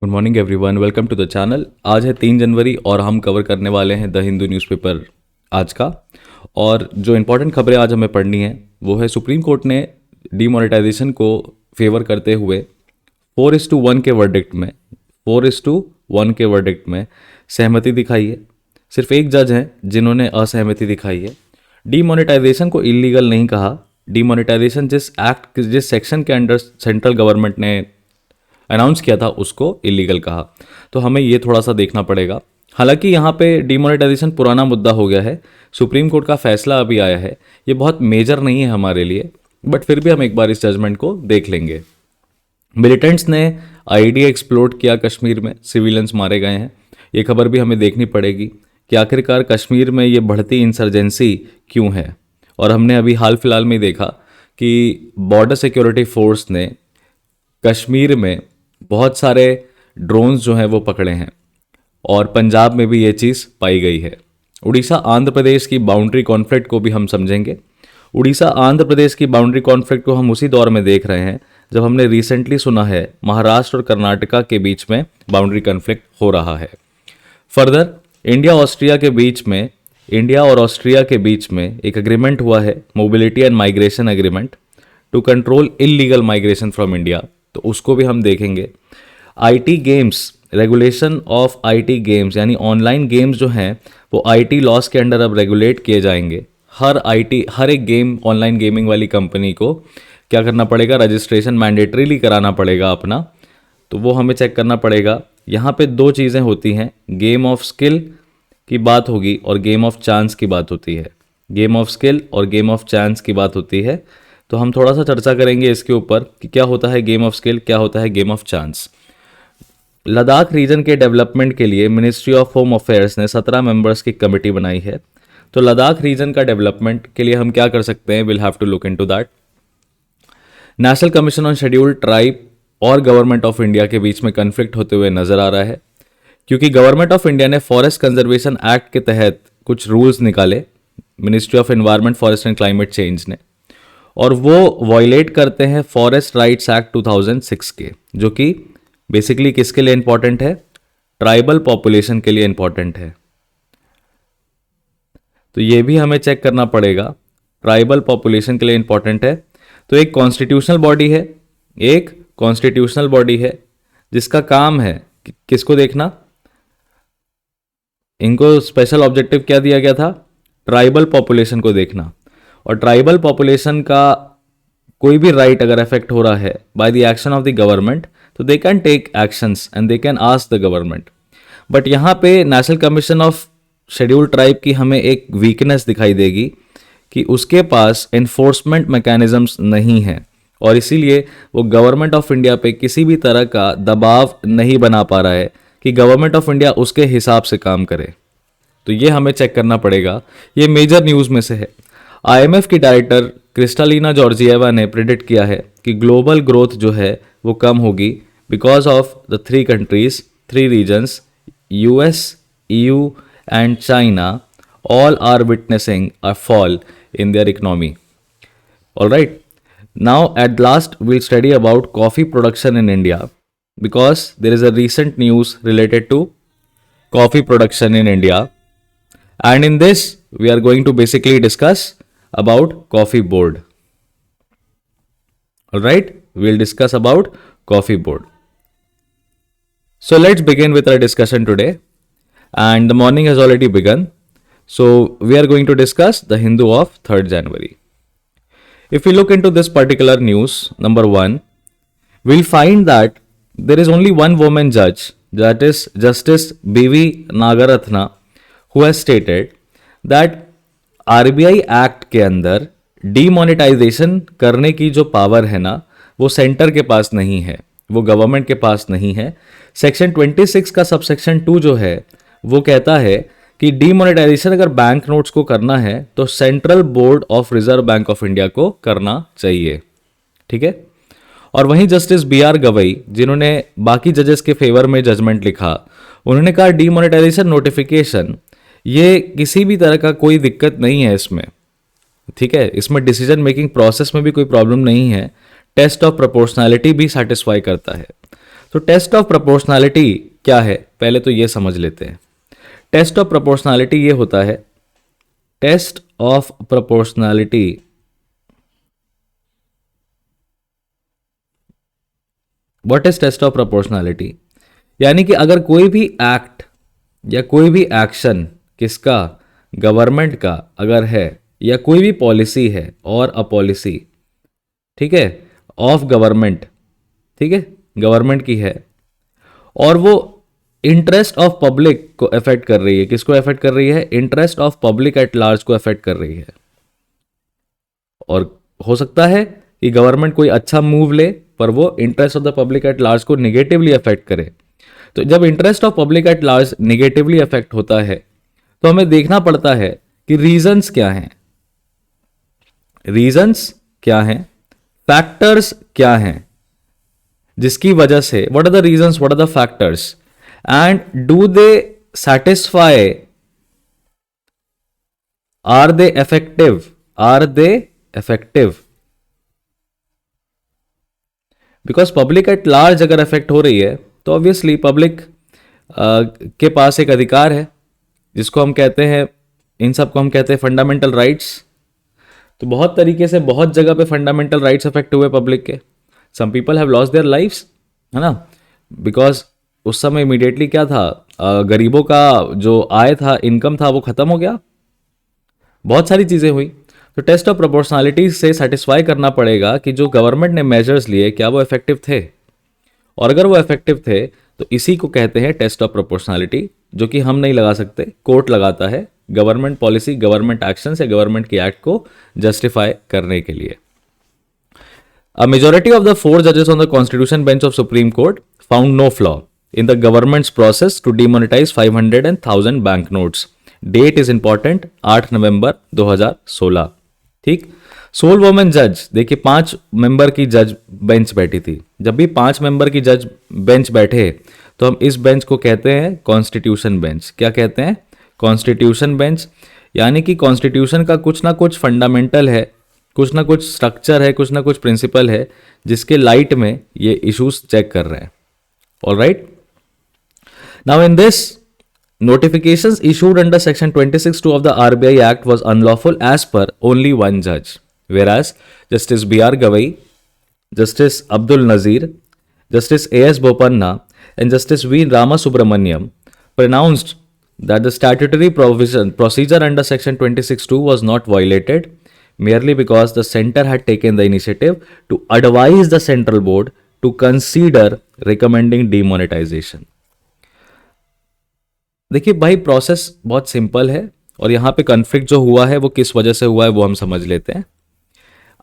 Good morning everyone, welcome to the channel. आज है 3 जनवरी और हम कवर करने वाले हैं द हिंदू न्यूज़पेपर आज का। और जो इम्पोर्टेंट खबरें आज हमें पढ़नी है वो है सुप्रीम कोर्ट ने डीमोनेटाइजेशन को फेवर करते हुए 4:1 के वर्डिक्ट में सहमति दिखाई है। सिर्फ एक जज हैं जिन्होंने असहमति दिखाई है। डीमोनेटाइजेशन को इलीगल नहीं कहा। डीमोनेटाइजेशन जिस सेक्शन के अंडर सेंट्रल गवर्नमेंट ने अनाउंस किया था उसको इलीगल कहा। तो हमें ये थोड़ा सा देखना पड़ेगा। हालांकि यहाँ पे डिमोनेटाइजेशन पुराना मुद्दा हो गया है, सुप्रीम कोर्ट का फैसला अभी आया है, ये बहुत मेजर नहीं है हमारे लिए, बट फिर भी हम एक बार इस जजमेंट को देख लेंगे। मिलिटेंट्स ने आईडी एक्सप्लोड किया कश्मीर में, सिविलियंस मारे गए हैं। ये खबर भी हमें देखनी पड़ेगी कि आखिरकार कश्मीर में ये बढ़ती इंसर्जेंसी क्यों है। और हमने अभी हाल फिलहाल में देखा कि बॉर्डर सिक्योरिटी फोर्स ने कश्मीर में बहुत सारे ड्रोन्स जो हैं वो पकड़े हैं और पंजाब में भी ये चीज़ पाई गई है। उड़ीसा आंध्र प्रदेश की बाउंड्री कॉन्फ्लिक्ट को भी हम समझेंगे। उड़ीसा आंध्र प्रदेश की बाउंड्री कॉन्फ्लिक्ट को हम उसी दौर में देख रहे हैं जब हमने रिसेंटली सुना है महाराष्ट्र और कर्नाटका के बीच में बाउंड्री कॉन्फ्लिक्ट हो रहा है। फर्दर इंडिया और ऑस्ट्रिया के बीच में एक एग्रीमेंट हुआ है, mobility and migration agreement to control illegal migration from India, तो उसको भी हम देखेंगे। IT games, regulation of IT games यानी ऑनलाइन गेम्स जो हैं वो आईटी लॉस के अंडर अब रेगुलेट किए जाएंगे। हर एक गेम ऑनलाइन गेमिंग वाली कंपनी को क्या करना पड़ेगा, रजिस्ट्रेशन मैंडेटरीली कराना पड़ेगा अपना, तो वो हमें चेक करना पड़ेगा। यहाँ पे दो चीज़ें होती हैं, गेम ऑफ स्किल की बात होगी और गेम ऑफ चांस की बात होती है। गेम ऑफ स्किल और गेम ऑफ चांस की बात होती है, तो हम थोड़ा सा चर्चा करेंगे इसके ऊपर कि क्या होता है गेम ऑफ स्किल, क्या होता है game of chance. Ladakh region के डेवलपमेंट के लिए मिनिस्ट्री ऑफ होम अफेयर्स ने 17 मेंबर्स की कमेटी बनाई है। तो लद्दाख रीजन का डेवलपमेंट के लिए हम क्या कर सकते हैं, will have to look into that. National commission on scheduled tribe और गवर्नमेंट ऑफ इंडिया के बीच में कन्फ्लिक्ट होते हुए नजर आ रहा है, क्योंकि गवर्नमेंट ऑफ इंडिया ने फॉरेस्ट कंजर्वेशन एक्ट के तहत कुछ रूल्स निकाले, ministry of environment, forest and climate change ने, और वो वॉयलेट करते हैं फॉरेस्ट राइट्स एक्ट 2006 के, जो कि बेसिकली किसके लिए इंपॉर्टेंट है, ट्राइबल पॉपुलेशन के लिए इंपॉर्टेंट है। तो ये भी हमें चेक करना पड़ेगा, ट्राइबल पॉपुलेशन के लिए इंपॉर्टेंट है। तो एक कॉन्स्टिट्यूशनल बॉडी है जिसका काम है किसको देखना, इनको स्पेशल ऑब्जेक्टिव क्या दिया गया था, ट्राइबल पॉपुलेशन को देखना। और ट्राइबल पॉपुलेशन का कोई भी राइट अगर अफेक्ट हो रहा है by the action of the government, तो they can take actions and they can ask the government. But यहाँ पे National Commission of Scheduled Tribe की हमें एक वीकनेस दिखाई देगी कि उसके पास एनफोर्समेंट मैकेनिज्म्स नहीं है और इसीलिए वो गवर्नमेंट ऑफ इंडिया पे किसी भी तरह का दबाव नहीं बना पा रहा है कि गवर्नमेंट ऑफ इंडिया उसके हिसाब से काम करे। तो ये हमें चेक करना पड़ेगा, ये मेजर न्यूज़ में से है। आईएमएफ की डायरेक्टर क्रिस्टालिना जॉर्जिएवा ने प्रेडिक्ट किया है कि ग्लोबल ग्रोथ जो है वो कम होगी because of the three reasons, US, EU and China all are witnessing a fall in their economy. Alright, now at last we'll study about coffee production in India because there is a recent news related to coffee production in India, and in this we are going to basically discuss about coffee board. Alright, we'll discuss about coffee board. So let's begin with our discussion today, and the morning has already begun. So we are going to discuss the Hindu of 3rd January. If we look into this particular news, number 1, we'll find that there is only one woman judge, that is Justice B.V. Nagaratna, who has stated that RBI Act के अंदर demonetisation करने की जो power है ना, वो centre के पास नहीं है, वो गवर्नमेंट के पास नहीं है। सेक्शन 26 का सबसेक्शन 2 जो है वो कहता है कि डीमोनेटाइजेशन अगर बैंक नोट्स को करना है तो central board of reserve bank of India को करना चाहिए, ठीक है। और वहीं जस्टिस B.R. गवई, जिन्होंने बाकी जजेस के फेवर में जजमेंट लिखा, उन्होंने कहा डीमोनेटाइजेशन नोटिफिकेशन ये किसी भी तरह का कोई दिक्कत नहीं है इसमें, ठीक है। इसमें डिसीजन मेकिंग प्रोसेस में भी कोई प्रॉब्लम नहीं है, टेस्ट ऑफ प्रोपोर्शनैलिटी भी सेटिस्फाई करता है। तो टेस्ट ऑफ प्रोपोर्शनैलिटी क्या है, पहले तो ये समझ लेते हैं। टेस्ट ऑफ प्रोपोर्शनैलिटी ये होता है, test of proportionality what is test of proportionality, यानी कि अगर कोई भी एक्ट या कोई भी एक्शन किसका, गवर्नमेंट का अगर है, या कोई भी पॉलिसी है और अ पॉलिसी, ठीक है, ऑफ गवर्नमेंट, ठीक है, गवर्नमेंट की है, और वो इंटरेस्ट ऑफ पब्लिक को अफेक्ट कर रही है, किसको अफेक्ट कर रही है, interest of public at large को अफेक्ट कर रही है। और हो सकता है कि गवर्नमेंट कोई अच्छा मूव ले पर वो interest of the public at large को निगेटिवली अफेक्ट करे। तो जब interest of public at large negatively affect होता है तो हमें देखना पड़ता है कि रीजंस क्या हैं, रीजंस क्या हैं, फैक्टर्स क्या हैं जिसकी वजह से, what are the reasons, what are the factors, and do they satisfy, are they effective, are they effective, because public at large अगर अफेक्ट हो रही है तो ऑब्वियसली पब्लिक के पास एक अधिकार है जिसको हम कहते हैं, इन सब को हम कहते हैं फंडामेंटल राइट्स। तो बहुत तरीके से बहुत जगह पे फंडामेंटल राइट्स अफेक्ट हुए पब्लिक के, some people have lost their lifes, है ना, बिकॉज उस समय इमीडिएटली क्या था, गरीबों का जो आय था, इनकम था, वो खत्म हो गया, बहुत सारी चीजें हुई। तो टेस्ट ऑफ प्रोपोर्शनैलिटी से सेटिस्फाई करना पड़ेगा कि जो गवर्नमेंट ने मेजर्स लिए क्या वो इफेक्टिव थे, और अगर वो इफेक्टिव थे तो इसी को कहते हैं टेस्ट ऑफ प्रोपोर्शनैलिटी, जो कि हम नहीं लगा सकते, कोर्ट लगाता है गवर्नमेंट पॉलिसी, गवर्नमेंट एक्शन या गवर्नमेंट की एक्ट को जस्टिफाई करने के लिए। A majority of the 4 judges on the Constitution bench of Supreme Court found no flaw in the government's process to demonetize 500 and 1000 banknotes. Date is important, 8 नवंबर 2016। ठीक, soul women जज, देखिए 5 member की जज bench बैठी थी। जब भी 5 मेंबर की जज बेंच बैठे तो हम इस बेंच को कहते हैं कॉन्स्टिट्यूशन बेंच। क्या कहते हैं, कॉन्स्टिट्यूशन बेंच, यानी कि कॉन्स्टिट्यूशन का कुछ ना कुछ फंडामेंटल है, कुछ ना कुछ स्ट्रक्चर है, कुछ ना कुछ प्रिंसिपल है जिसके लाइट में ये इश्यूज चेक कर रहे हैं। Alright, now in this notifications issued under section 26(2) of the RBI Act was unlawful as per only one judge, whereas Justice B.R. Gavai, Justice Abdul Nazir, Justice A.S. Bopanna and Justice V. Ramasubramaniam pronounced that the statutory procedure under section 26(2) was not violated merely because the center had taken the initiative to advise the central board to consider recommending demonetization। देखिए भाई, process बहुत simple है और यहां पे conflict जो हुआ है वो किस वजह से हुआ है वो हम समझ लेते हैं।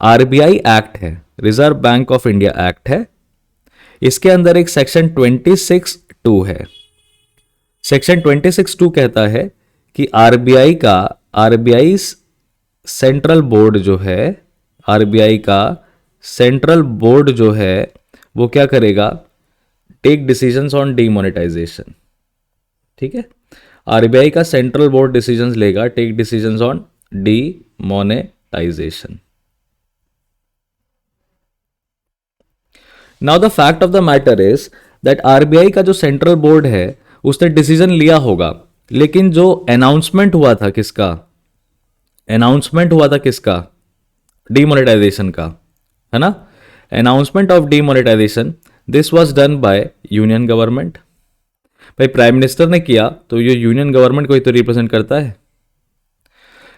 आरबीआई एक्ट है, reserve bank of India act है, इसके अंदर एक सेक्शन 26(2) है। सेक्शन 26(2) कहता है कि आरबीआई सेंट्रल बोर्ड जो है, आरबीआई का सेंट्रल बोर्ड जो है वो क्या करेगा, टेक डिसीजंस ऑन डीमोनेटाइजेशन। ठीक है, आरबीआई का सेंट्रल बोर्ड डिसीजंस लेगा, take decisions on demonetisation. Now the fact of the matter is that RBI का जो सेंट्रल बोर्ड है उसने डिसीजन लिया होगा, लेकिन जो अनाउंसमेंट हुआ था किसका, अनाउंसमेंट हुआ था किसका, डीमोनेटाइजेशन का, है ना, announcement of demonetisation, this was done by union government. भाई प्राइम मिनिस्टर ने किया तो ये यूनियन गवर्नमेंट को ही तो रिप्रेजेंट करता है।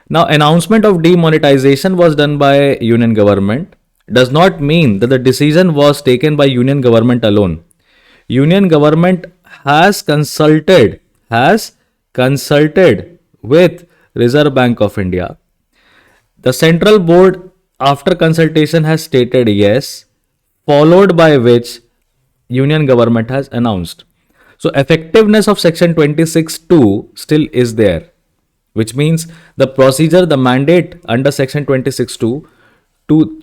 Now announcement of demonetisation was done by union government does not mean that the decision was taken by union government alone. Union government has consulted with Reserve Bank of India. The central board after consultation has stated yes, followed by which union government has announced. So effectiveness of section 26(2) still is there, which means the procedure, the mandate under section 26(2)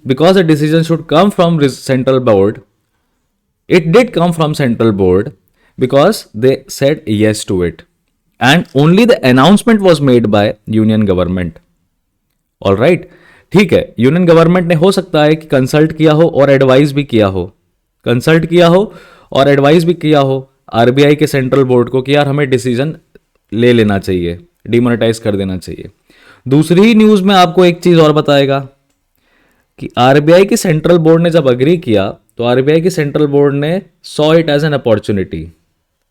because a decision should come from central board, it did come from central board because they said yes to it. And only the announcement was made by union government. All right, ठीक है, union government ने हो सकता है कि consult किया हो और एडवाइस भी किया हो, कंसल्ट किया हो और एडवाइस भी किया हो आरबीआई के सेंट्रल बोर्ड को कि यार हमें डिसीजन ले लेना चाहिए, डिमोनेटाइज कर देना चाहिए। दूसरी ही न्यूज़ में आपको एक चीज़ और बताएगा कि आरबीआई की सेंट्रल बोर्ड ने जब अग्री किया तो आरबीआई की सेंट्रल बोर्ड ने saw it as an opportunity,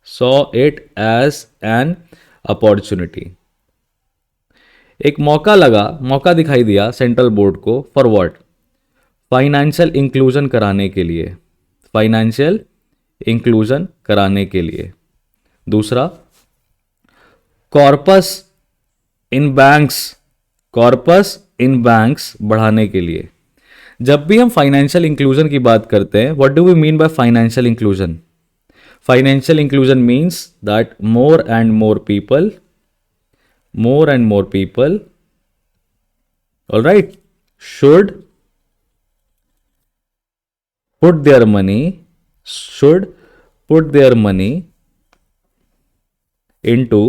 saw it as an opportunity, एक मौका लगा, मौका दिखाई दिया सेंट्रल बोर्ड को फॉर व्हाट, फाइनेंशियल इंक्लूजन कराने के लिए, फाइनेंशियल इंक्लूजन कराने के लिए। दूसरा, corpus in banks, corpus in banks बढ़ाने के लिए। जब भी हम फाइनेंशियल इंक्लूजन की बात करते हैं, what do we mean by financial inclusion? Financial inclusion means that more and more people, all right, should put their money into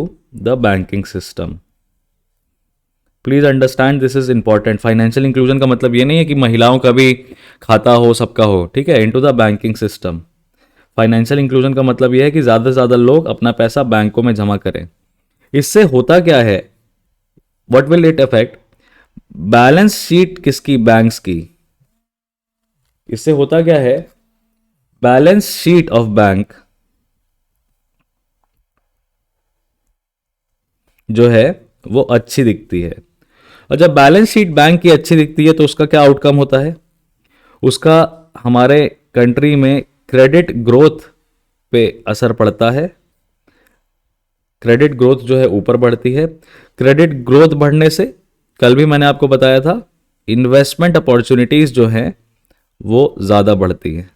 the banking system. Please understand, this is important. Financial inclusion का मतलब ये नहीं है कि महिलाओं का भी खाता हो, सबका हो, ठीक है, into the banking system. Financial inclusion का मतलब यह है कि ज्यादा से ज्यादा लोग अपना पैसा बैंकों में जमा करें। इससे होता क्या है, what will it affect? Balance sheet किसकी? बैंक्स की। इससे होता क्या है, बैलेंस शीट ऑफ बैंक जो है वो अच्छी दिखती है। और जब बैलेंस शीट बैंक की अच्छी दिखती है तो उसका क्या आउटकम होता है? उसका हमारे कंट्री में क्रेडिट ग्रोथ पे असर पड़ता है। क्रेडिट ग्रोथ जो है ऊपर बढ़ती है। क्रेडिट ग्रोथ बढ़ने से, कल भी मैंने आपको बताया था, इन्वेस्टमेंट अपॉर्चुनिटीज जो हैं वो ज्यादा बढ़ती है।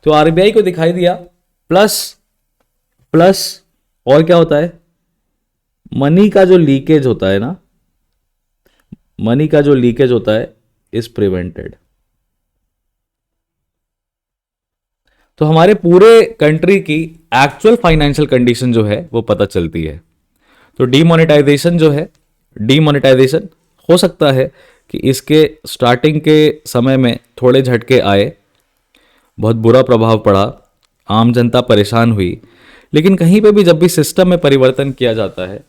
तो आरबीआई को दिखाई दिया, प्लस और क्या होता है, मनी का जो लीकेज होता है ना, मनी का जो लीकेज होता है इज प्रिवेंटेड। तो हमारे पूरे कंट्री की एक्चुअल फाइनेंशियल कंडीशन जो है वो पता चलती है। तो डीमोनेटाइजेशन जो है, डीमोनेटाइजेशन हो सकता है कि इसके स्टार्टिंग के समय में थोड़े झटके आए, बहुत बुरा प्रभाव पड़ा, आम जनता परेशान हुई, लेकिन कहीं पे भी जब भी सिस्टम में परिवर्तन किया जाता है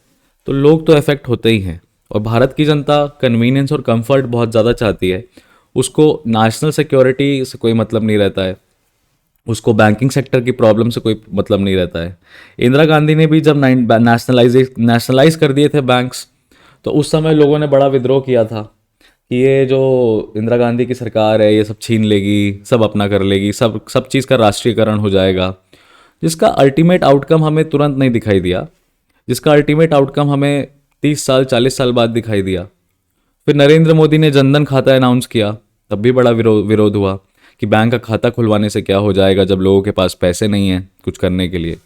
तो लोग तो इफेक्ट होते ही हैं। और भारत की जनता कन्वीनियंस और कंफर्ट बहुत ज़्यादा चाहती है, उसको नेशनल सिक्योरिटी से कोई मतलब नहीं रहता है, उसको बैंकिंग सेक्टर की प्रॉब्लम से कोई मतलब नहीं रहता है। इंदिरा गांधी ने भी जब नेशनलाइज कर दिए थे बैंक्स, तो उस समय लोगों ने बड़ा विद्रोह किया था कि ये जो इंदिरा गांधी की सरकार है ये सब छीन लेगी, सब अपना कर लेगी, सब चीज़ का राष्ट्रीयकरण हो जाएगा, जिसका अल्टीमेट आउटकम हमें तुरंत नहीं दिखाई दिया, जिसका अल्टीमेट आउटकम हमें 30 साल 40 साल बाद दिखाई दिया। फिर नरेंद्र मोदी ने जनधन खाता अनाउंस किया, तब भी बड़ा विरोध हुआ कि बैंक का खाता खुलवाने से क्या हो जाएगा जब लोगों के पास पैसे नहीं हैं कुछ करने के लिए।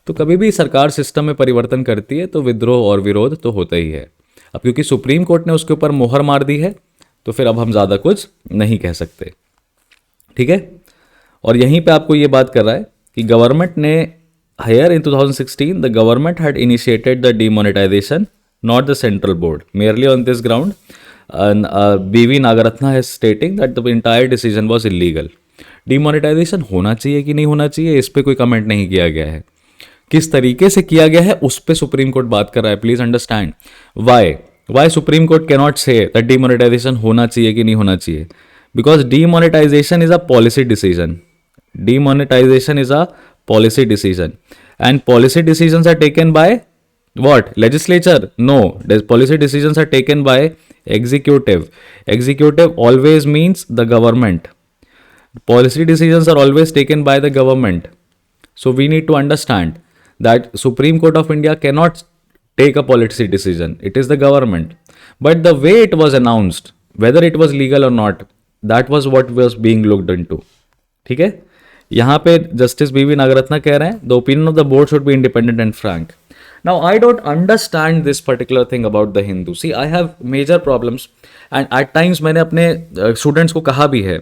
तो कभी भी सरकार सिस्टम में परिवर्तन करती है तो विद्रोह और विरोध तो होता ही है। अब क्योंकि सुप्रीम कोर्ट ने उसके ऊपर मोहर मार दी है तो फिर अब हम ज़्यादा कुछ नहीं कह सकते, ठीक है। और यहीं पे आपको ये बात कर रहा है कि गवर्नमेंट ने higher in 2016 the government had initiated the demonetisation, not the central board, merely on this ground BV Nagartna is stating that the entire decision was illegal. Demonetisation होना चाहिए कि नहीं होना चाहिए, इस पे कोई कमेंट नहीं किया गया है। किस तरीके से किया गया है उस पे सुप्रीम कोर्ट बात कर रहा है। Please understand why supreme court can not say that demonetisation होना चाहिए कि नहीं होना चाहिए, because demonetisation is a policy decision. Demonetisation is a policy decision and policy decisions are taken by what? Legislature? No, policy decisions are taken by executive. Executive always means the government. Policy decisions are always taken by the government. So we need to understand that Supreme Court of India cannot take a policy decision. It is the government. But the way it was announced, whether it was legal or not, that was what was being looked into. ठीक है, यहाँ पे justice बीवी नागरत्ना कह रहे हैं the opinion of the board should be independent and frank. Now I don't understand this particular thing about the Hindu. See I have major problems and at times मैंने अपने स्टूडेंट्स को कहा भी है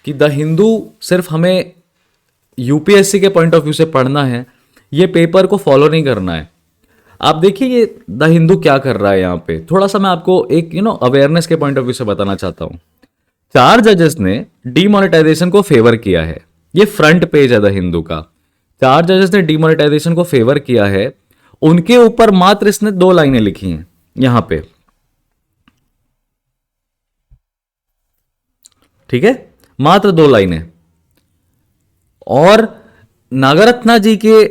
कि द हिंदू सिर्फ हमें यूपीएससी के पॉइंट ऑफ व्यू से पढ़ना है, ये पेपर को फॉलो नहीं करना है। आप देखिए ये द हिंदू क्या कर रहा है यहाँ पे, थोड़ा सा मैं आपको एक अवेयरनेस के पॉइंट ऑफ व्यू से बताना चाहता हूँ। 4 जजेस ने डीमोनेटाइजेशन को फेवर किया है, ये फ्रंट पेज है द हिंदू का। 4 जजेस ने डिमोनेटाइजेशन को फेवर किया है, उनके ऊपर मात्र इसने 2 लाइनें लिखी हैं यहां पे, ठीक है, मात्र 2 लाइनें। और नागरत्ना जी के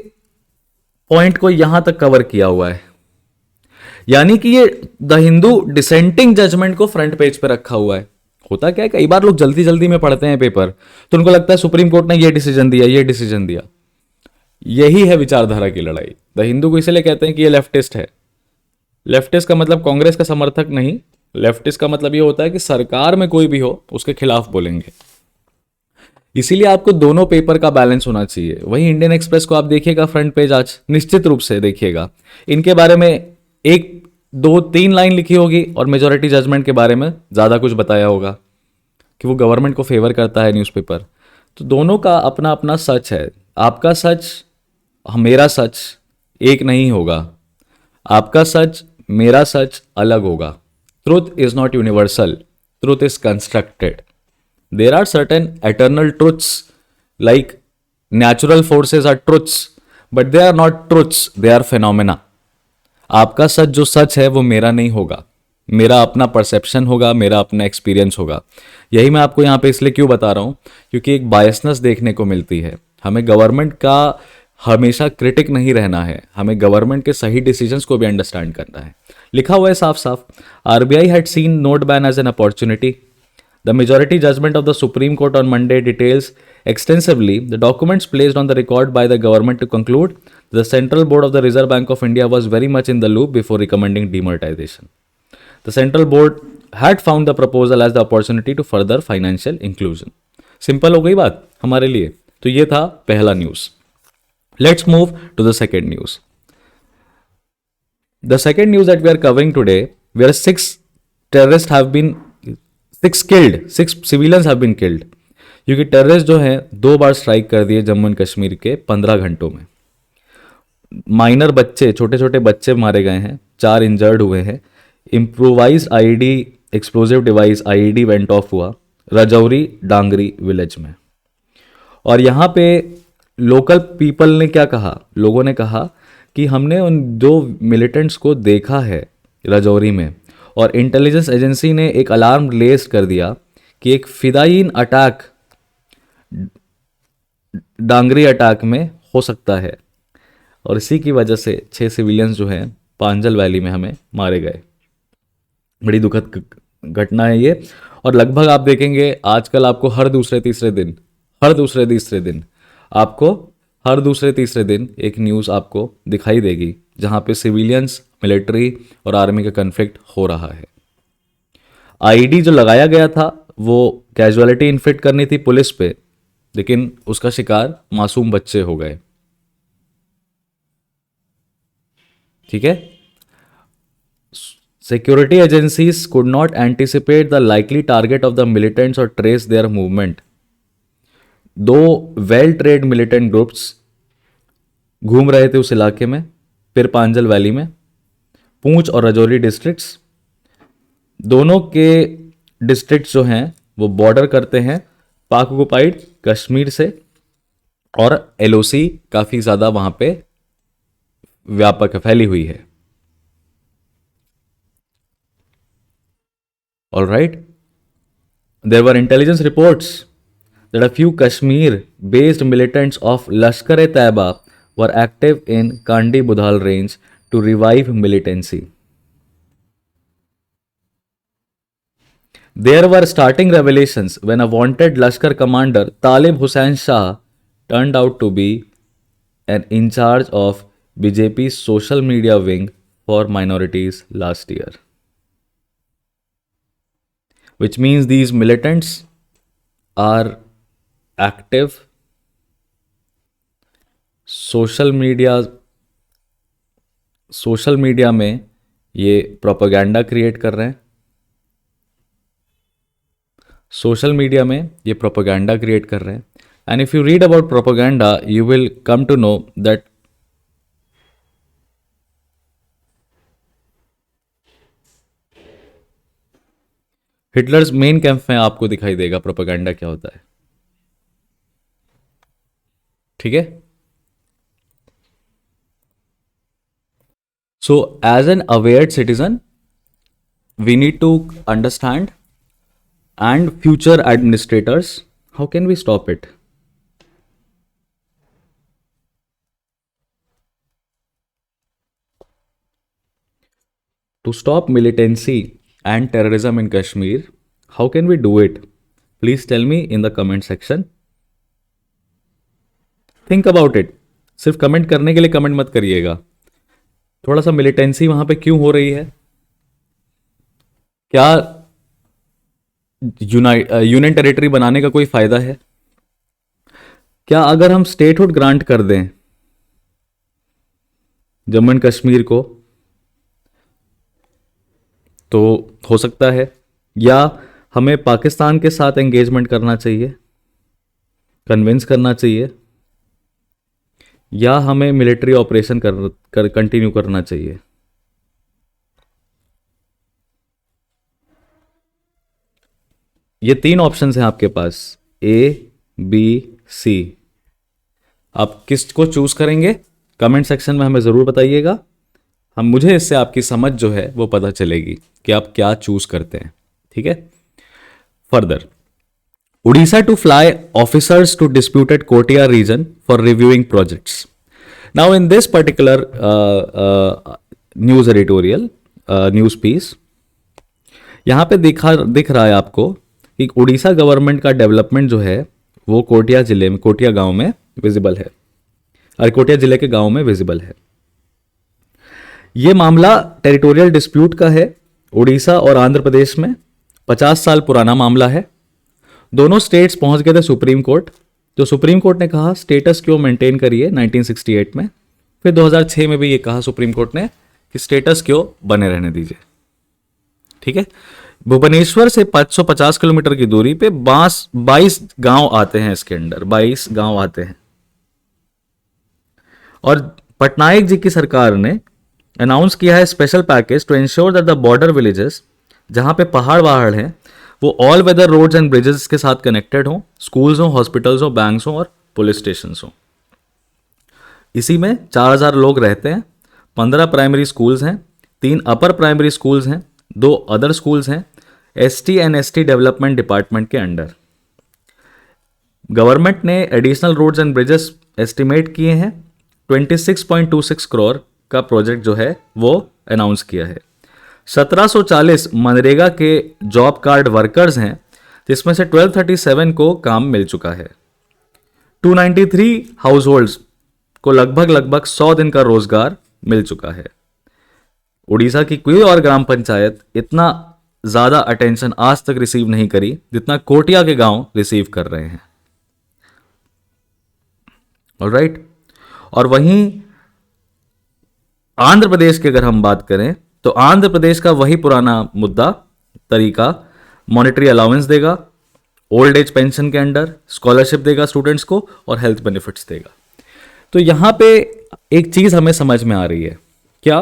पॉइंट को यहां तक कवर किया हुआ है, यानी कि ये द हिंदू डिसेंटिंग जजमेंट को फ्रंट पेज पे रखा हुआ है। होता क्या है, कई बार लोग जल्दी जल्दी में पढ़ते हैं पेपर, तो उनको लगता है सुप्रीम कोर्ट ने ये डिसीजन दिया, ये डिसीजन दिया। यही है विचारधारा की लड़ाई। द हिंदू को इसलिए कहते हैं कि ये लेफ्टिस्ट है। लेफ्टिस्ट का मतलब कांग्रेस का समर्थक नहीं, लेफ्टिस्ट का मतलब ये होता है कि सरकार में कोई भी हो उसके खिलाफ बोलेंगे। इसीलिए आपको दोनों पेपर का बैलेंस होना चाहिए। वहीं इंडियन एक्सप्रेस को आप देखिएगा फ्रंट पेज आज निश्चित रूप से देखिएगा, इनके बारे में 1 2 3 लाइन लिखी होगी और मेजोरिटी जजमेंट के बारे में ज़्यादा कुछ बताया होगा कि वो गवर्नमेंट को फेवर करता है न्यूज़पेपर। तो दोनों का अपना अपना सच है। आपका सच मेरा सच एक नहीं होगा, आपका सच मेरा सच अलग होगा। Truth is not universal, truth is constructed. There are certain eternal truths, like natural forces are truths, but they are not truths, they are phenomena. आपका सच जो सच है वो मेरा नहीं होगा, मेरा अपना परसेप्शन होगा, मेरा अपना एक्सपीरियंस होगा। यही मैं आपको यहाँ पे इसलिए क्यों बता रहा हूँ, क्योंकि एक बायसनेस देखने को मिलती है। हमें गवर्नमेंट का हमेशा क्रिटिक नहीं रहना है, हमें गवर्नमेंट के सही डिसीजंस को भी अंडरस्टैंड करना है। लिखा हुआ है साफ साफ, RBI had seen note ban as an opportunity. The majority judgment of the Supreme Court on Monday details extensively the documents placed on the record by the government to conclude the Central Board of the Reserve Bank of India was very much in the loop before recommending demonetization. The Central Board had found the proposal as the opportunity to further financial inclusion. Simple हो गई बात हमारे लिए। तो ये था पहला news. Let's move to the second news. The second news that we are covering today, where 6 killed, 6 civilians have been killed, क्योंकि टेररिस्ट जो हैं 2 बार स्ट्राइक कर दिए जम्मू एंड कश्मीर के 15 घंटों में। माइनर बच्चे, छोटे छोटे बच्चे मारे गए हैं, 4 इंजर्ड हुए हैं। Improvise ID explosive device IED went of हुआ राजौरी डांगरी विलेज में। और यहाँ पे लोकल पीपल ने क्या कहा, लोगों ने कहा कि हमने उन 2 मिलिटेंट्स को देखा है राजौरी में, और इंटेलिजेंस एजेंसी ने एक अलार्म रेज कर दिया कि एक फिदायीन अटैक डांगरी अटैक में हो सकता है। और इसी की वजह से 6 सिविलियंस जो हैं पांजल वैली में हमें मारे गए। बड़ी दुखद घटना है ये। और लगभग आप देखेंगे आजकल आपको हर दूसरे तीसरे दिन आपको हर दूसरे तीसरे दिन एक न्यूज़ आपको दिखाई देगी जहां पे सिविलियंस, मिलिट्री और आर्मी का कन्फ्लिक्ट हो रहा है। आईडी जो लगाया गया था वो कैजुअलिटी इन्फ्लिक्ट करनी थी पुलिस पे, लेकिन उसका शिकार मासूम बच्चे हो गए। ठीक है। Security agencies could not anticipate the likely target of the militants और trace their movement. 2 well trained militant groups घूम रहे थे उस इलाके में, फिर पांजल वैली में, पूंछ और राजौरी डिस्ट्रिक्ट्स, दोनों के डिस्ट्रिक्ट्स जो हैं वो बॉर्डर करते हैं पाक ऑक्युपाइड कश्मीर से, और एलओसी काफ़ी ज़्यादा वहाँ पे व्यापक फैली हुई है। All right, there were intelligence reports that a few Kashmir-based militants of Lashkar-e-Taiba were active in Kandi Budhal range to revive militancy. There were starting revelations when a wanted Lashkar commander Talib Hussain Shah turned out to be an in charge of BJP's social media wing for minorities last year. Which means these militants are active social media में ये propaganda create कर रहे हैं। Social media में ये propaganda create कर रहे हैं। And if you read about propaganda you will come to know that Hitler's main camp में आपको दिखाई देगा प्रोपेगेंडा क्या होता है। ठीक है। So as an aware citizen we need to understand and future administrators, how can we stop it? To stop militancy and terrorism in Kashmir, how can we do it? Please tell me in the comment section. Think about it. सिर्फ comment करने के लिए comment मत करिएगा, थोड़ा सा militancy वहां पे क्यों हो रही है, क्या यूनियन टेरिटरी बनाने का कोई फायदा है, क्या अगर हम स्टेटहुड ग्रांट कर दें जम्मू एंड कश्मीर को तो हो सकता है, या हमें पाकिस्तान के साथ एंगेजमेंट करना चाहिए, कन्विंस करना चाहिए, या हमें मिलिट्री ऑपरेशन कंटिन्यू करना चाहिए। ये तीन ऑप्शंस हैं आपके पास, ए बी सी। आप किसको चूज करेंगे कमेंट सेक्शन में हमें ज़रूर बताइएगा, मुझे इससे आपकी समझ जो है वो पता चलेगी कि आप क्या चूज करते हैं। ठीक है। Further, Orissa to fly officers to disputed Kotia region for reviewing projects. Now in this particular news editorial news piece, यहां पे दिख रहा है आपको कि उड़ीसा गवर्नमेंट का डेवलपमेंट जो है वो कोटिया जिले में, कोटिया गांव में विजिबल है, और कोटिया जिले के गांव में विजिबल है। यह मामला टेरिटोरियल डिस्प्यूट का है उड़ीसा और आंध्र प्रदेश में, 50 साल पुराना मामला है। दोनों स्टेट्स पहुंच गए थे सुप्रीम कोर्ट, तो सुप्रीम कोर्ट ने कहा स्टेटस क्यों मेंटेन करिए 1968 में, फिर 2006 में भी ये कहा सुप्रीम कोर्ट ने कि स्टेटस क्यों बने रहने दीजिए। ठीक है। भुवनेश्वर से 550 किलोमीटर की दूरी पे 22 गांव आते हैं, इसके अंडर 22 गांव आते हैं, और पटनायक जी की सरकार ने अनाउंस किया है special package to ensure that the border villages, जहां पे पहाड़ वहाड़ हैं, वो all weather roads and bridges के साथ कनेक्टेड हों, स्कूल्स हों, हॉस्पिटल्स हों, बैंक्स हों और पुलिस स्टेशन हों। इसी में 4000 लोग रहते हैं, 15 प्राइमरी स्कूल्स हैं, 3 अपर प्राइमरी स्कूल्स हैं, 2 अदर स्कूल्स हैं ST and ST development department के अंडर। गवर्नमेंट ने additional roads and bridges estimate किए हैं, 26.26 करोड़ का प्रोजेक्ट जो है वो अनाउंस किया है। 1740 मनरेगा के जॉब कार्ड वर्कर्स हैं, जिसमें से 1237 को काम मिल चुका है। 293 हाउस होल्ड्स को लगभग 100 दिन का रोजगार मिल चुका है। उड़ीसा की कोई और ग्राम पंचायत इतना ज्यादा अटेंशन आज तक रिसीव नहीं करी जितना कोटिया के गांव रिसीव कर रहे हैं। ऑलराइट। और वहीं आंध्र प्रदेश की अगर हम बात करें तो आंध्र प्रदेश का वही पुराना मुद्दा तरीका, मॉनेटरी अलाउंस देगा, ओल्ड एज पेंशन के अंडर स्कॉलरशिप देगा स्टूडेंट्स को और हेल्थ बेनिफिट्स देगा। तो यहां पे एक चीज हमें समझ में आ रही है, क्या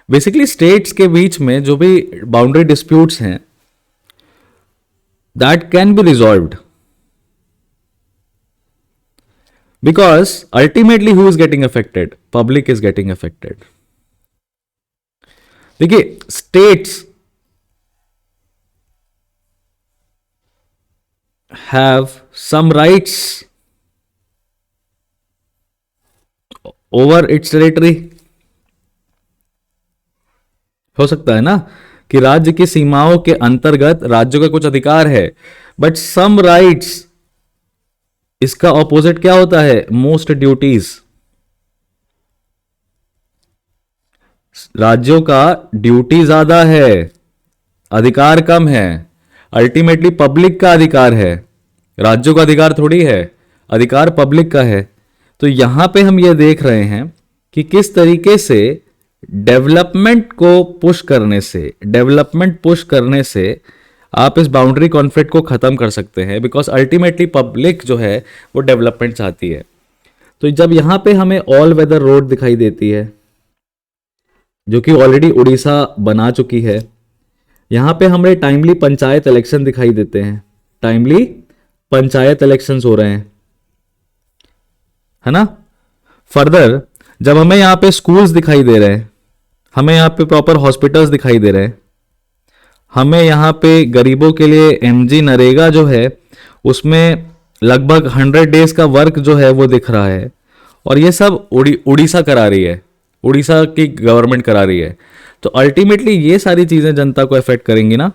बेसिकली स्टेट्स के बीच में जो भी बाउंड्री डिस्प्यूट्स हैं that can be resolved, because ultimately who is getting affected, public is getting affected. देखिए, states have some rights over its territory. हो सकता है ना कि राज्य की सीमाओं के अंतर्गत राज्यों का कुछ अधिकार है, बट सम राइट्स, इसका ऑपोजिट क्या होता है, मोस्ट ड्यूटीज। राज्यों का ड्यूटी ज्यादा है, अधिकार कम है। अल्टीमेटली पब्लिक का अधिकार है, राज्यों का अधिकार थोड़ी है, अधिकार पब्लिक का है। तो यहां पे हम ये देख रहे हैं कि किस तरीके से डेवलपमेंट पुश करने से आप इस बाउंड्री कॉन्फ्लिक्ट को खत्म कर सकते हैं, बिकॉज अल्टीमेटली पब्लिक जो है वो डेवलपमेंट चाहती है। तो जब यहां पे हमें ऑल वेदर रोड दिखाई देती है जो कि ऑलरेडी उड़ीसा बना चुकी है, यहां पे हमें टाइमली पंचायत इलेक्शन दिखाई देते हैं, टाइमली पंचायत इलेक्शंस हो रहे हैं, है ना। फर्दर जब हमें यहाँ पे स्कूल्स दिखाई दे रहे हैं, हमें यहाँ पे प्रॉपर हॉस्पिटल्स दिखाई दे रहे हैं, हमें यहाँ पे गरीबों के लिए एमजी नरेगा जो है उसमें लगभग 100 डेज का वर्क जो है वो दिख रहा है, और ये सब उड़ीसा करा रही है, उड़ीसा की गवर्नमेंट करा रही है। तो अल्टीमेटली ये सारी चीजें जनता को अफेक्ट करेंगी ना।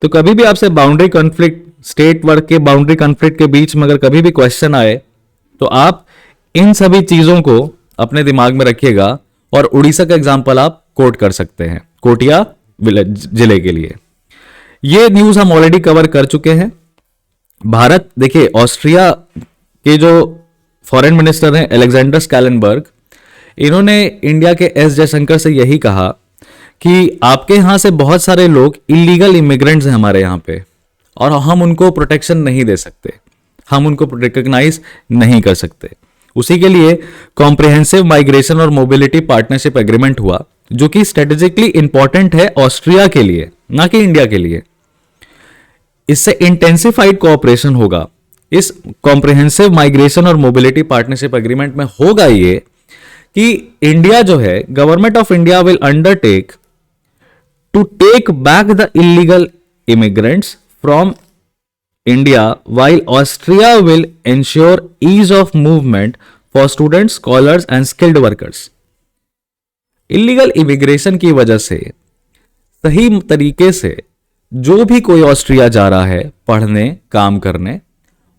तो कभी भी आपसे बाउंड्री कॉन्फ्लिक्ट, स्टेट वर्क के बाउंड्री कॉन्फ्लिक्ट के बीच में अगर कभी भी क्वेश्चन आए तो आप इन सभी चीजों को अपने दिमाग में रखिएगा, और उड़ीसा का एग्जांपल आप कोट कर सकते हैं कोटिया जिले के लिए। ये न्यूज हम ऑलरेडी कवर कर चुके हैं। भारत, देखिए ऑस्ट्रिया के जो फॉरेन मिनिस्टर हैं अलेक्जेंडर स्कैलनबर्ग, इन्होंने इंडिया के एस जयशंकर से यही कहा कि आपके यहां से बहुत सारे लोग इलीगल इमिग्रेंट्स हैं हमारे यहां पे, और हम उनको प्रोटेक्शन नहीं दे सकते, हम उनको रिकॉग्नाइज नहीं कर सकते। उसी के लिए कॉम्प्रिहेंसिव माइग्रेशन और मोबिलिटी पार्टनरशिप एग्रीमेंट हुआ, जो कि स्ट्रेटेजिकली इंपॉर्टेंट है ऑस्ट्रिया के लिए, ना कि इंडिया के लिए। इससे इंटेंसिफाइड कोऑपरेशन होगा। इस कॉम्प्रिहेंसिव माइग्रेशन और मोबिलिटी पार्टनरशिप एग्रीमेंट में होगा ये कि इंडिया जो है, government of India will undertake to take back the illegal immigrants from India, while Austria will ensure ease of movement for students, scholars and skilled workers. Illegal immigration की वजह से सही तरीके से जो भी कोई ऑस्ट्रिया जा रहा है पढ़ने, काम करने,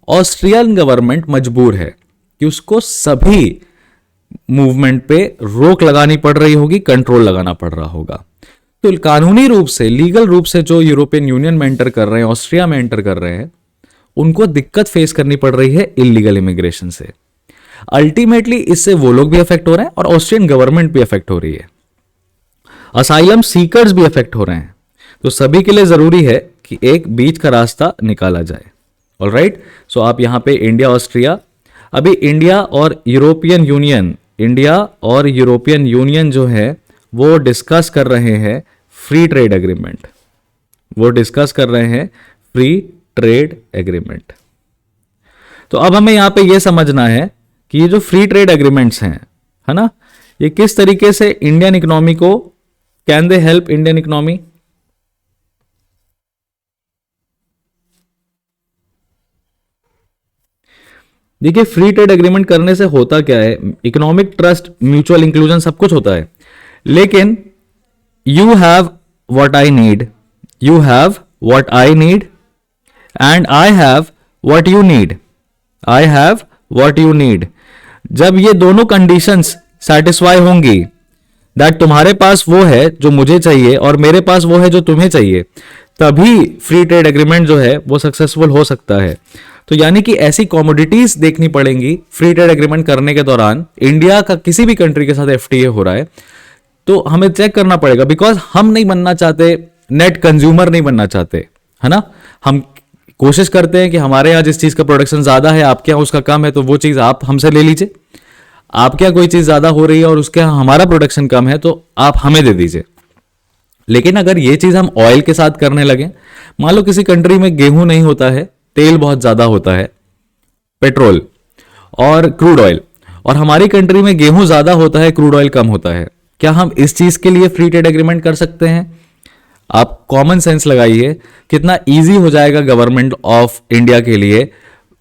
ऑस्ट्रियन गवर्नमेंट मजबूर है कि उसको सभी मूवमेंट पे रोक लगानी पड़ रही होगी, कंट्रोल लगाना पड़ रहा होगा। तो कानूनी रूप से, लीगल रूप से जो यूरोपियन यूनियन में एंटर कर रहे हैं, ऑस्ट्रिया में एंटर कर रहे हैं, उनको दिक्कत फेस करनी पड़ रही है इलीगल इमिग्रेशन से। अल्टीमेटली इससे वो लोग भी अफेक्ट हो रहे हैं और ऑस्ट्रियन गवर्नमेंट भी अफेक्ट हो रही है, असाइलम सीकर्स भी अफेक्ट हो रहे हैं। तो सभी के लिए जरूरी है कि एक बीच का रास्ता निकाला जाए। ऑलराइट, सो आप यहां पे इंडिया ऑस्ट्रिया, अभी इंडिया और यूरोपियन यूनियन, इंडिया और यूरोपियन यूनियन जो है वो डिस्कस कर रहे हैं फ्री ट्रेड एग्रीमेंट, वो डिस्कस कर रहे हैं फ्री ट्रेड एग्रीमेंट। तो अब हमें यहां पे ये समझना है कि ये जो फ्री ट्रेड एग्रीमेंट्स हैं, है ना, ये किस तरीके से इंडियन इकोनॉमी को, can they help Indian economy? देखिए फ्री ट्रेड एग्रीमेंट करने से होता क्या है, इकोनॉमिक ट्रस्ट, म्यूचुअल इंक्लूजन, सब कुछ होता है, लेकिन you have what I need, you have what I need and I have what you need, I have what you need. जब ये दोनों कंडीशंस सेटिस्फाई होंगी, दैट तुम्हारे पास वो है जो मुझे चाहिए और मेरे पास वो है जो तुम्हें चाहिए, तभी फ्री ट्रेड एग्रीमेंट जो है वो सक्सेसफुल हो सकता है। तो यानी कि ऐसी कॉमोडिटीज देखनी पड़ेंगी फ्री ट्रेड एग्रीमेंट करने के दौरान। इंडिया का किसी भी कंट्री के साथ एफटीए हो रहा है तो हमें चेक करना पड़ेगा, बिकॉज हम नहीं बनना चाहते, नेट कंज्यूमर नहीं बनना चाहते, है ना। हम कोशिश करते हैं कि हमारे यहाँ जिस चीज का प्रोडक्शन ज्यादा है, आपके यहाँ उसका कम है, तो वो चीज आप हमसे ले लीजिए। आपके यहाँ कोई चीज ज्यादा हो रही है और उसके यहाँ हमारा प्रोडक्शन कम है, तो आप हमें दे दीजिए। लेकिन अगर ये चीज हम ऑयल के साथ करने लगे, मान लो किसी कंट्री में गेहूं नहीं होता है, तेल बहुत ज्यादा होता है, पेट्रोल और क्रूड ऑयल, और हमारी कंट्री में गेहूं ज्यादा होता है, क्रूड ऑयल कम होता है, क्या हम इस चीज के लिए फ्री ट्रेड एग्रीमेंट कर सकते हैं? आप कॉमन सेंस लगाइए, कितना इजी हो जाएगा गवर्नमेंट ऑफ इंडिया के लिए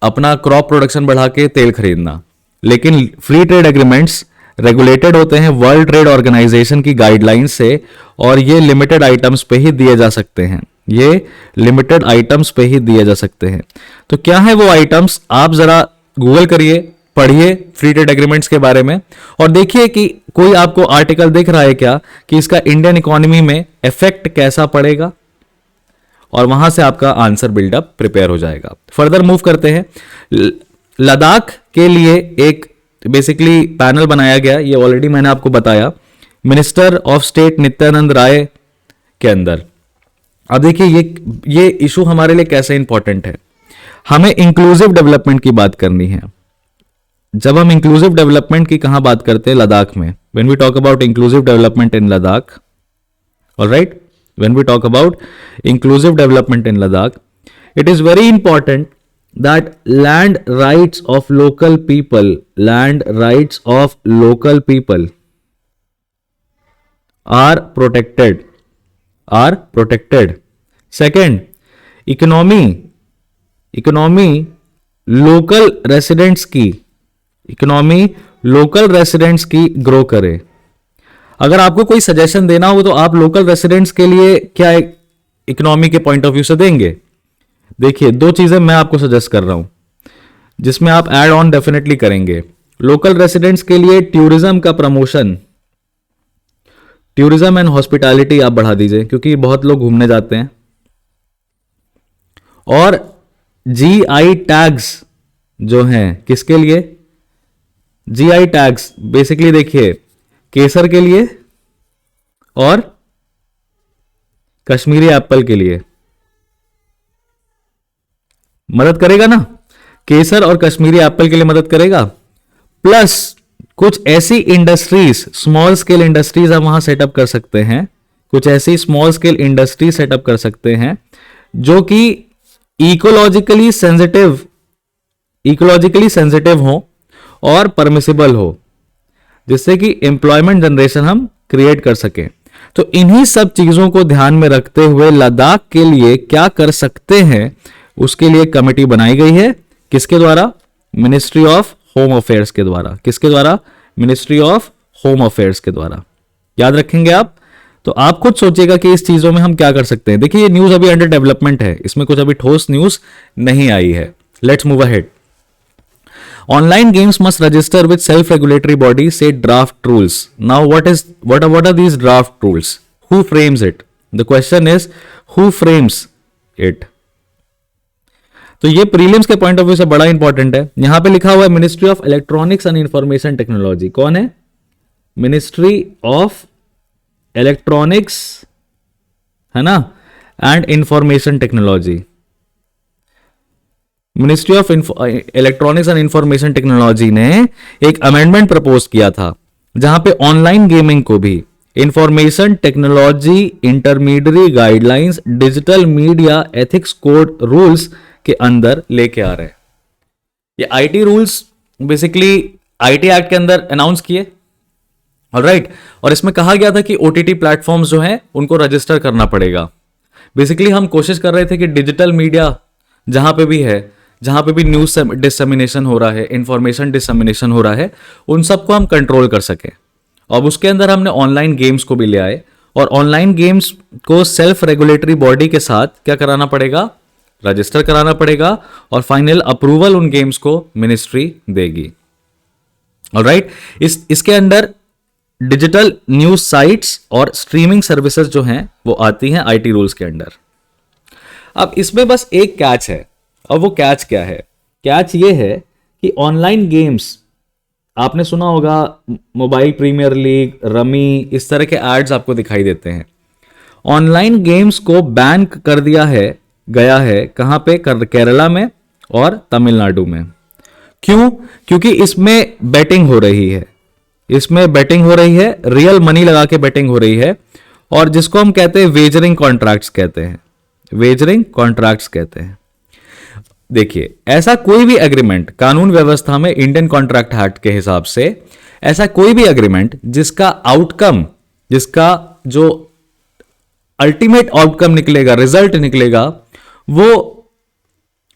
अपना क्रॉप प्रोडक्शन बढ़ा के तेल खरीदना। लेकिन फ्री ट्रेड एग्रीमेंट्स रेगुलेटेड होते हैं वर्ल्ड ट्रेड ऑर्गेनाइजेशन की गाइडलाइन से, और ये लिमिटेड आइटम्स पे ही दिए जा सकते हैं, ये लिमिटेड आइटम्स पे ही दिए जा सकते हैं। तो क्या है वो आइटम्स, आप जरा गूगल करिए, पढ़िए फ्री ट्रेड एग्रीमेंट्स के बारे में, और देखिए कि कोई आपको आर्टिकल दिख रहा है क्या कि इसका इंडियन इकोनॉमी में इफेक्ट कैसा पड़ेगा, और वहां से आपका आंसर बिल्डअप प्रिपेयर हो जाएगा। फर्दर मूव करते हैं। लद्दाख के लिए एक बेसिकली पैनल बनाया गया, ये ऑलरेडी मैंने आपको बताया, minister of state Nityanand Rai के अंदर। अब देखिए ये इशू हमारे लिए कैसे इंपॉर्टेंट है। हमें इंक्लूसिव डेवलपमेंट की बात करनी है। जब हम इंक्लूसिव डेवलपमेंट की कहां बात करते हैं, लद्दाख में, when we talk about inclusive development in Ladakh, alright, when we talk about inclusive development in Ladakh, it is very important that land rights of local people are protected. Second, economy local residents की grow करे। अगर आपको कोई suggestion देना हो तो आप local residents के लिए क्या इकोनॉमी के पॉइंट ऑफ व्यू से देंगे? देखिए, दो चीजें मैं आपको सजेस्ट कर रहा हूं जिसमें आप ऐड ऑन डेफिनेटली करेंगे। लोकल रेसिडेंट्स के लिए टूरिज्म का प्रमोशन, टूरिज्म एंड हॉस्पिटैलिटी आप बढ़ा दीजिए क्योंकि बहुत लोग घूमने जाते हैं। और जीआई टैग्स जो हैं किसके लिए? जीआई टैग्स बेसिकली देखिए केसर के लिए और कश्मीरी एप्पल के लिए मदद करेगा ना। केसर और कश्मीरी एप्पल के लिए मदद करेगा। प्लस कुछ ऐसी इंडस्ट्रीज, स्मॉल स्केल इंडस्ट्रीज आप वहां सेटअप कर सकते हैं। कुछ ऐसी स्मॉल स्केल इंडस्ट्री सेटअप कर सकते हैं जो कि इकोलॉजिकली सेंसिटिव हो और परमिसिबल हो, जिससे कि एम्प्लॉयमेंट जनरेशन हम क्रिएट कर सकें। तो इन्हीं सब चीजों को ध्यान में रखते हुए लद्दाख के लिए क्या कर सकते हैं उसके लिए कमेटी बनाई गई है। किसके द्वारा? मिनिस्ट्री ऑफ होम अफेयर्स के द्वारा। किसके द्वारा? मिनिस्ट्री ऑफ होम अफेयर्स के द्वारा। याद रखेंगे आप। तो आप खुद सोचिएगा कि इस चीजों में हम क्या कर सकते हैं। देखिए, ये न्यूज अभी अंडर डेवलपमेंट है, इसमें कुछ अभी ठोस न्यूज नहीं आई है। Let's move ahead. Online games must register with self-regulatory body, say draft rules. Now, what are these draft rules? Who frames it? The question is, who frames it? तो ये prelims के पॉइंट ऑफ व्यू से बड़ा important है। यहां पे लिखा हुआ है ministry of electronics and information technology. कौन है? मिनिस्ट्री ऑफ इलेक्ट्रॉनिक्स, है ना, and information technology. Ministry of electronics and information technology ने एक अमेंडमेंट प्रपोज किया था जहां पे ऑनलाइन गेमिंग को भी information technology intermediate guidelines digital media ethics code rules के अंदर लेके आ रहे हैं। ये IT rules basically IT act के अंदर अनाउंस किए, ऑलराइट। और इसमें कहा गया था कि ओटीटी प्लेटफॉर्म्स जो हैं उनको रजिस्टर करना पड़ेगा। बेसिकली हम कोशिश कर रहे थे कि डिजिटल मीडिया जहां पे भी है, जहां पे भी न्यूज डिसमिनेशन हो रहा है, इंफॉर्मेशन डिसमिनेशन हो रहा है, उन सबको हम कंट्रोल कर सके। अब उसके अंदर हमने ऑनलाइन गेम्स को भी ले आए और ऑनलाइन गेम्स को सेल्फ रेगुलेटरी बॉडी के साथ क्या कराना पड़ेगा? रजिस्टर कराना पड़ेगा और फाइनल अप्रूवल उन गेम्स को मिनिस्ट्री देगी, ऑलराइट। इसके अंदर डिजिटल न्यूज साइट्स और स्ट्रीमिंग सर्विसेज जो हैं वो आती हैं आईटी रूल्स के अंडर। अब इसमें बस एक कैच है, और वो कैच क्या है? कैच ये है कि ऑनलाइन गेम्स आपने सुना होगा, मोबाइल प्रीमियर लीग, रमी, इस तरह के एड्स आपको दिखाई देते हैं। ऑनलाइन गेम्स को बैन कर दिया गया है कहां पे? केरला में और तमिलनाडु में। क्यों? क्योंकि इसमें बेटिंग हो रही है, रियल मनी लगा के बेटिंग हो रही है, और जिसको हम कहते हैं वेजरिंग कॉन्ट्रैक्ट्स कहते हैं। देखिए, ऐसा कोई भी एग्रीमेंट कानून व्यवस्था में इंडियन कॉन्ट्रैक्ट एक्ट के हिसाब से ऐसा कोई भी एग्रीमेंट जिसका आउटकम, जिसका जो अल्टीमेट आउटकम निकलेगा, रिजल्ट निकलेगा, वो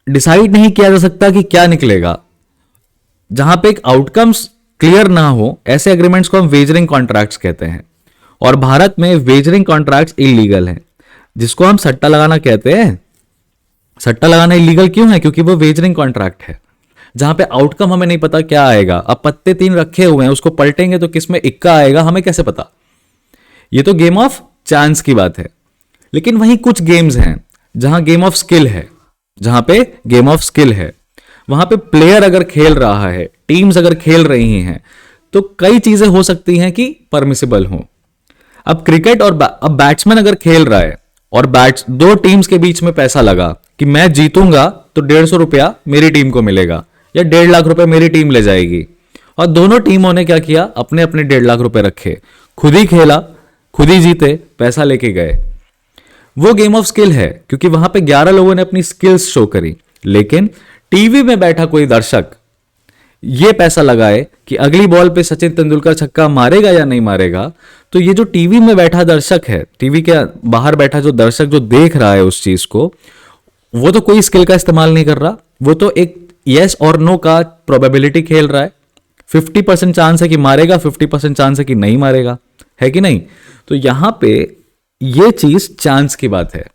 डिसाइड नहीं किया जा सकता कि क्या निकलेगा। जहां पे एक आउटकम्स क्लियर ना हो, ऐसे एग्रीमेंट्स को हम वेजरिंग कॉन्ट्रैक्ट्स कहते हैं। और भारत में वेजरिंग कॉन्ट्रैक्ट्स इलीगल हैं, जिसको हम सट्टा लगाना कहते हैं। सट्टा लगाना इलीगल क्यों है? क्योंकि वो वेजरिंग कॉन्ट्रैक्ट है जहां पे आउटकम हमें नहीं पता क्या आएगा। अब पत्ते 3 रखे हुए हैं, उसको पलटेंगे तो किसमें इक्का आएगा हमें कैसे पता? ये तो गेम ऑफ चांस की बात है। लेकिन वहीं कुछ गेम्स हैं जहां गेम ऑफ स्किल है, वहां पे प्लेयर अगर खेल रहा है, टीम्स अगर खेल रही हैं, तो कई चीजें हो सकती हैं कि परमिसिबल हो। अब क्रिकेट और अब बैट्समैन अगर खेल रहा है और दो टीम्स के बीच में पैसा लगा कि मैं जीतूंगा तो 150 रुपया मेरी टीम को मिलेगा या 1.5 लाख रुपए मेरी टीम ले जाएगी, और दोनों टीमों ने क्या किया? अपने अपने 1.5 लाख रुपए रखे, खुद ही खेला, खुद ही जीते, पैसा लेके गए। वो गेम ऑफ स्किल है क्योंकि वहां पे 11 लोगों ने अपनी स्किल्स शो करी। लेकिन टीवी में बैठा कोई दर्शक ये पैसा लगाए कि अगली बॉल पे सचिन तेंदुलकर छक्का मारेगा या नहीं मारेगा, तो ये जो टीवी में बैठा दर्शक है, टीवी के बाहर बैठा जो दर्शक जो देख रहा है उस चीज को, वो तो कोई स्किल का इस्तेमाल नहीं कर रहा, वो तो एक यस और नो का प्रोबेबिलिटी खेल रहा है। 50% चांस है कि मारेगा, 50% चांस है कि नहीं मारेगा, है कि नहीं? तो यहां पे ये चीज चांस की बात है।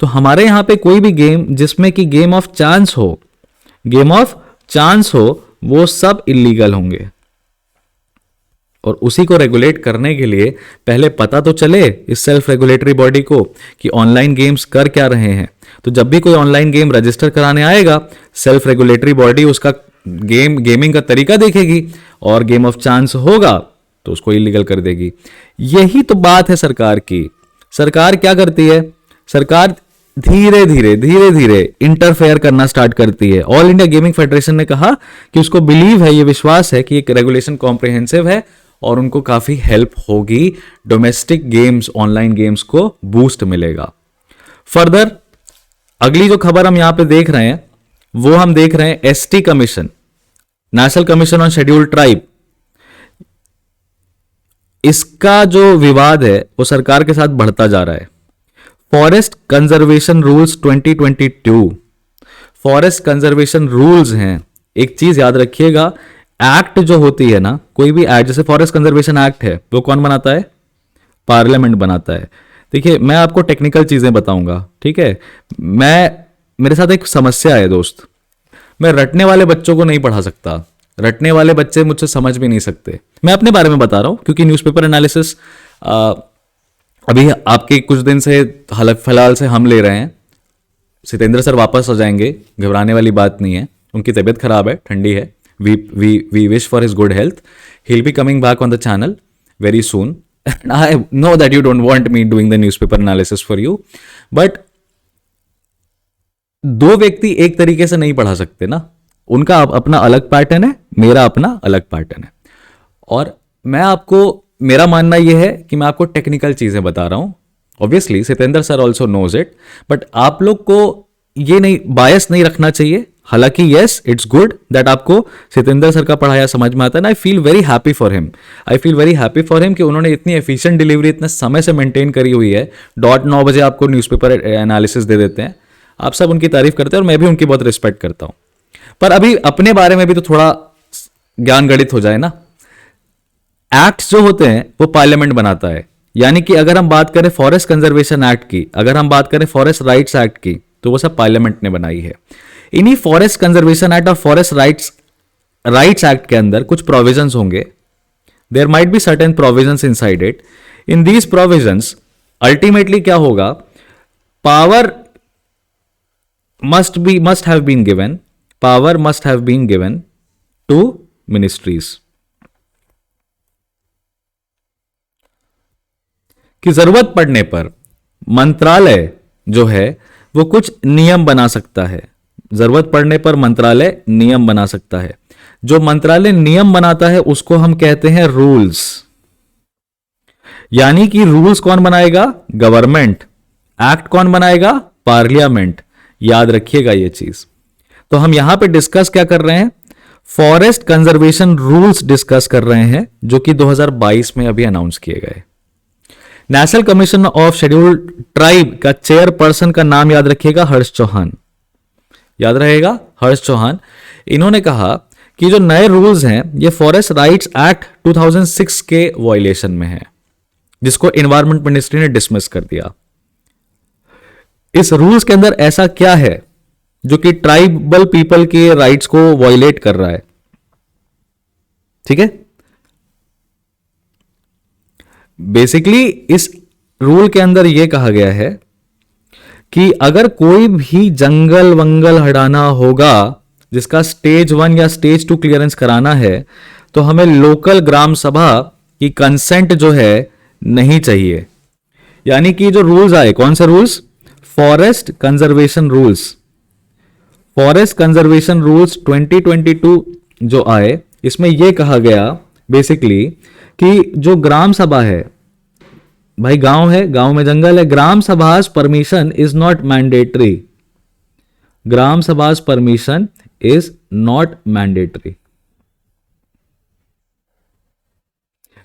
तो हमारे यहां पे कोई भी गेम जिसमें कि गेम ऑफ चांस हो, वो सब इलीगल होंगे। और उसी को रेगुलेट करने के लिए पहले पता तो चले इस सेल्फ रेगुलेटरी बॉडी को कि ऑनलाइन गेम्स कर क्या रहे हैं। तो जब भी कोई ऑनलाइन गेम रजिस्टर कराने आएगा, सेल्फ रेगुलेटरी बॉडी उसका गेमिंग का तरीका देखेगी और गेम ऑफ चांस होगा तो उसको इलीगल कर देगी। यही तो बात है सरकार की। सरकार क्या करती है? सरकार धीरे धीरे इंटरफेयर करना स्टार्ट करती है। ऑल इंडिया गेमिंग फेडरेशन ने कहा कि उसको बिलीव है, ये विश्वास है कि एक रेगुलेशन कॉम्प्रिहेंसिव है और उनको काफी हेल्प होगी, डोमेस्टिक गेम्स, ऑनलाइन गेम्स को बूस्ट मिलेगा। फर्दर अगली जो खबर हम यहां पे देख रहे हैं वो हम देख रहे हैं ST commission, national commission on scheduled tribe. इसका जो विवाद है वो सरकार के साथ बढ़ता जा रहा है। Forest conservation rules 2022, forest conservation rules हैं। एक चीज याद रखिएगा, एक्ट जो होती है ना, कोई भी एक्ट, जैसे फॉरेस्ट कंजर्वेशन एक्ट है, वो कौन बनाता है? पार्लियामेंट बनाता है। देखिए मैं आपको टेक्निकल चीजें बताऊंगा, ठीक है? मेरे साथ एक समस्या है दोस्त, मैं रटने वाले बच्चों को नहीं पढ़ा सकता, रटने वाले बच्चे मुझसे समझ भी नहीं सकते। मैं अपने बारे में बता रहा हूं क्योंकि न्यूज़पेपर एनालिसिस अभी आपके कुछ दिन से फिलहाल से हम ले रहे हैं। सितेंद्र सर वापस आ जाएंगे, घबराने वाली बात नहीं है। उनकी तबीयत खराब है, ठंडी है। We wish for his good health. He will be coming back on the channel very soon. I know that you don't want me doing the newspaper analysis for you, but दो व्यक्ति एक तरीके से नहीं पढ़ा सकते ना, उनका अपना अलग पैटर्न है, मेरा अपना अलग पैटर्न है। और मेरा मानना यह है कि मैं आपको टेक्निकल चीजें बता रहा हूं। Obviously Sitendra sir also knows it, but आप लोग को ये नहीं बायस नहीं रखना चाहिए। हालांकि यस, इट्स गुड दैट आपको सितेंद्र सर का पढ़ाया समझ में आता है ना। I feel very happy for him कि उन्होंने इतनी एफिशिएंट डिलीवरी इतने समय से मेंटेन करी हुई है। 9 बजे आपको न्यूज़पेपर एनालिसिस दे देते हैं। आप सब उनकी तारीफ करते हैं और मैं भी उनकी बहुत रिस्पेक्ट करता हूं। पर अभी अपने बारे में भी तो थोड़ा ज्ञान गणित हो जाए ना। एक्ट्स जो होते हैं वो पार्लियामेंट बनाता है। यानी कि अगर हम बात करें फॉरेस्ट कंजर्वेशन एक्ट की, अगर हम बात करें फॉरेस्ट राइट्स एक्ट की, तो वो सब पार्लियामेंट ने बनाई है। इन्हीं फॉरेस्ट कंजर्वेशन एक्ट और फॉरेस्ट राइट्स एक्ट के अंदर कुछ प्रोविजंस होंगे। There might be certain provisions inside it. In these provisions ultimately क्या होगा? Power must have been given to ministries। कि जरूरत पड़ने पर मंत्रालय जो है वो कुछ नियम बना सकता है। जरूरत पड़ने पर मंत्रालय नियम बना सकता है। जो मंत्रालय नियम बनाता है उसको हम कहते हैं रूल्स। यानी कि रूल्स कौन बनाएगा? गवर्नमेंट। एक्ट कौन बनाएगा? पार्लियामेंट। याद रखिएगा ये चीज। तो हम यहां पे डिस्कस क्या कर रहे हैं? फॉरेस्ट कंजर्वेशन रूल्स डिस्कस कर रहे हैं, जो कि 2022 में अभी अनाउंस किए गए। National Commission of Scheduled tribe का चेयरपर्सन का नाम याद रखिएगा, हर्ष चौहान। याद रहेगा, हर्ष चौहान। इन्होंने कहा कि जो नए रूल्स हैं ये फॉरेस्ट राइट्स एक्ट 2006 के वायलेशन में है, जिसको एनवायरमेंट मिनिस्ट्री ने डिसमिस कर दिया। इस रूल्स के अंदर ऐसा क्या है जो कि ट्राइबल पीपल के राइट्स को वायलेट कर रहा है? ठीक है, बेसिकली इस रूल के अंदर यह कहा गया है कि अगर कोई भी जंगल वंगल हटाना होगा जिसका स्टेज 1 या स्टेज 2 क्लियरेंस कराना है, तो हमें लोकल ग्राम सभा की कंसेंट जो है नहीं चाहिए। यानी कि जो रूल्स आए, कौन से rules? Forest conservation rules. Forest conservation rules 2022 जो आए, इसमें यह कहा गया बेसिकली कि जो ग्राम सभा है, भाई गांव है, गांव में जंगल है, ग्राम सभाज परमिशन इज नॉट मैंडेटरी। ग्राम सभाज permission is not mandatory.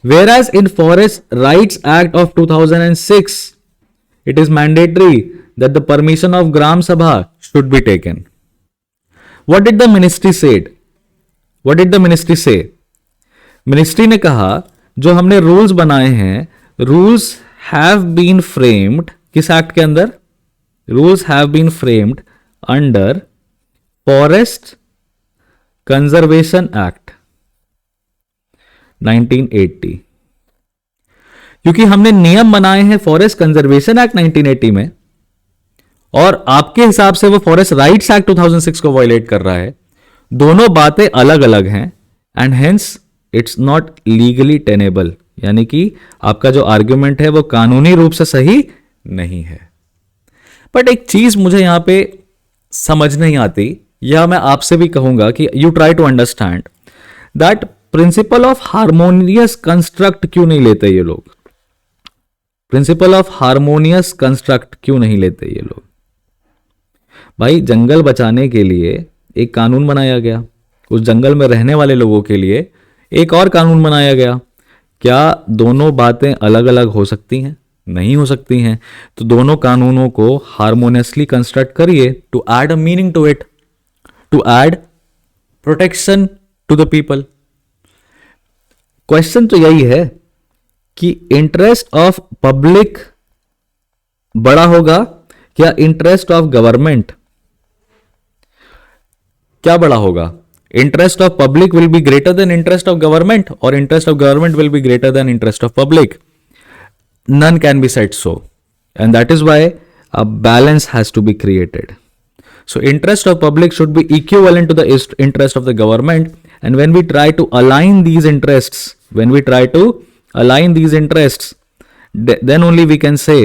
Whereas in Forest Rights Act of 2006, it is mandatory that the permission of Gram Sabha should be taken. What did the ministry said? What did the ministry say? Ministry ने कहा जो हमने rules बनाए हैं, rules have been framed, किस act के अंदर? Rules have been framed under forest conservation act 1980. क्योंकि हमने नियम बनाए हैं फॉरेस्ट कंजर्वेशन एक्ट 1980 में, और आपके हिसाब से वो फॉरेस्ट राइट्स एक्ट 2006 को वायलेट कर रहा है. दोनों बातें अलग अलग हैं and hence it's not legally tenable. यानी कि आपका जो आर्ग्यूमेंट है वो कानूनी रूप से सही नहीं है. बट एक चीज मुझे यहां पे समझ नहीं आती, या मैं आपसे भी कहूंगा कि you try to understand that principle of harmonious construct क्यों नहीं लेते ये लोग? प्रिंसिपल ऑफ हार्मोनियस कंस्ट्रक्ट क्यों नहीं लेते ये लोग? भाई जंगल बचाने के लिए एक कानून बनाया गया, उस जंगल में रहने वाले लोगों के लिए एक और कानून बनाया गया. क्या दोनों बातें अलग अलग हो सकती हैं? नहीं हो सकती हैं. तो दोनों कानूनों को हार्मोनियसली कंस्ट्रक्ट करिए to add a meaning to it, to add protection to the people. Question तो यही है कि इंटरेस्ट ऑफ पब्लिक बड़ा होगा या इंटरेस्ट ऑफ गवर्नमेंट? क्या बड़ा होगा? Interest of public will be greater than interest of government, और interest of government will be greater than interest of public. None can be said so, and that is why a balance has to be created. So interest of public should be equivalent to the interest of the government, and when we try to align these interests, then only we can say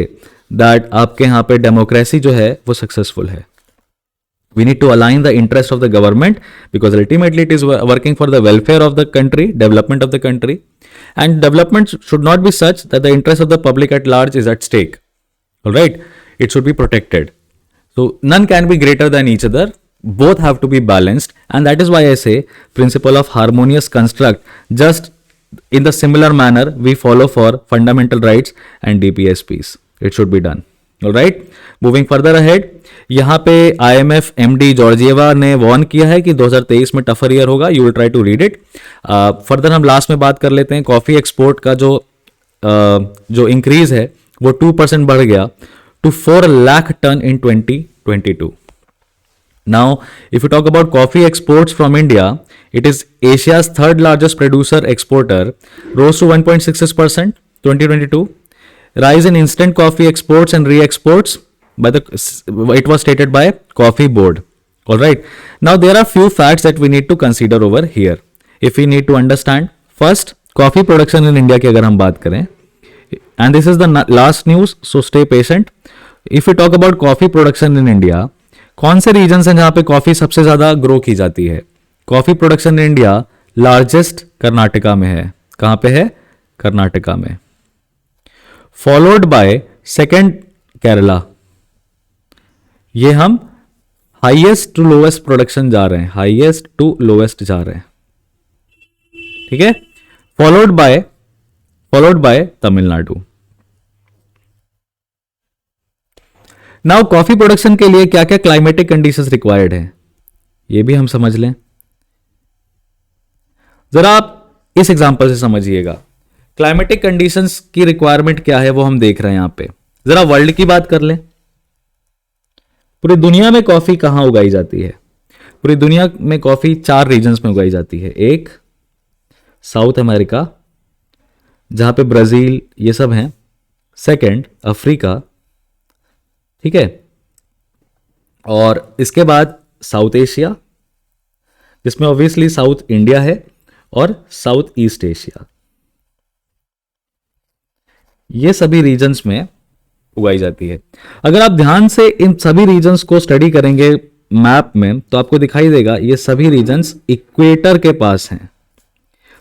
that आपके यहाँ पे democracy जो है वो successful है. We need to align the interest of the government because ultimately it is working for the welfare of the country, development of the country, and development should not be such that the interest of the public at large is at stake. All right, it should be protected. So none can be greater than each other. Both have to be balanced, and that is why I say principle of harmonious construct. Just in the similar manner we follow for fundamental rights and DPSPs. It should be done. Alright, moving further ahead. यहाँ पे IMF MD Georgieva ने warn किया है कि 2023 में tougher year होगा. You will try to read it. Further हम last में बात कर लेते हैं. कॉफी एक्सपोर्ट का जो इंक्रीज है वो 2% बढ़ गया to 4 lakh tonne in 2022. Now, if you talk about coffee exports from India, it is Asia's third largest producer exporter, rose to 1.66% 2022. Rise in instant coffee exports and re-exports it was stated by Coffee Board. All right. Now there are few facts that we need to consider over here. If we need to understand, first, coffee production in India की अगर हम बात करें, and this is the last news, so stay patient. If we talk about coffee production in India, कौन से regions हैं जहां पे कॉफी सबसे ज्यादा ग्रो की जाती है? Coffee production in India largest Karnataka में है. कहां पे है? कर्नाटका में. Followed by second Kerala. ये हम हाईएस्ट टू लोएस्ट प्रोडक्शन जा रहे हैं, हाईएस्ट टू लोएस्ट जा रहे हैं. ठीक है. Followed by Tamil Nadu. Now coffee production के लिए क्या क्या क्लाइमेटिक कंडीशंस रिक्वायर्ड है ये भी हम समझ लें. जरा आप इस एग्जांपल से समझिएगा. क्लाइमेटिक कंडीशंस की रिक्वायरमेंट क्या है वो हम देख रहे हैं यहां पे. जरा वर्ल्ड की बात कर लें. पूरी दुनिया में कॉफी कहां उगाई जाती है? पूरी दुनिया में कॉफी 4 रीजन्स में उगाई जाती है. एक साउथ अमेरिका जहां पे ब्राजील ये सब हैं. Second Africa. ठीक है. और इसके बाद साउथ एशिया जिसमें ऑब्वियसली साउथ इंडिया है और साउथ ईस्ट एशिया. ये सभी रीजन्स में उगाई जाती है. अगर आप ध्यान से इन सभी रीजन्स को स्टडी करेंगे मैप में तो आपको दिखाई देगा ये सभी रीजन्स इक्वेटर के पास हैं.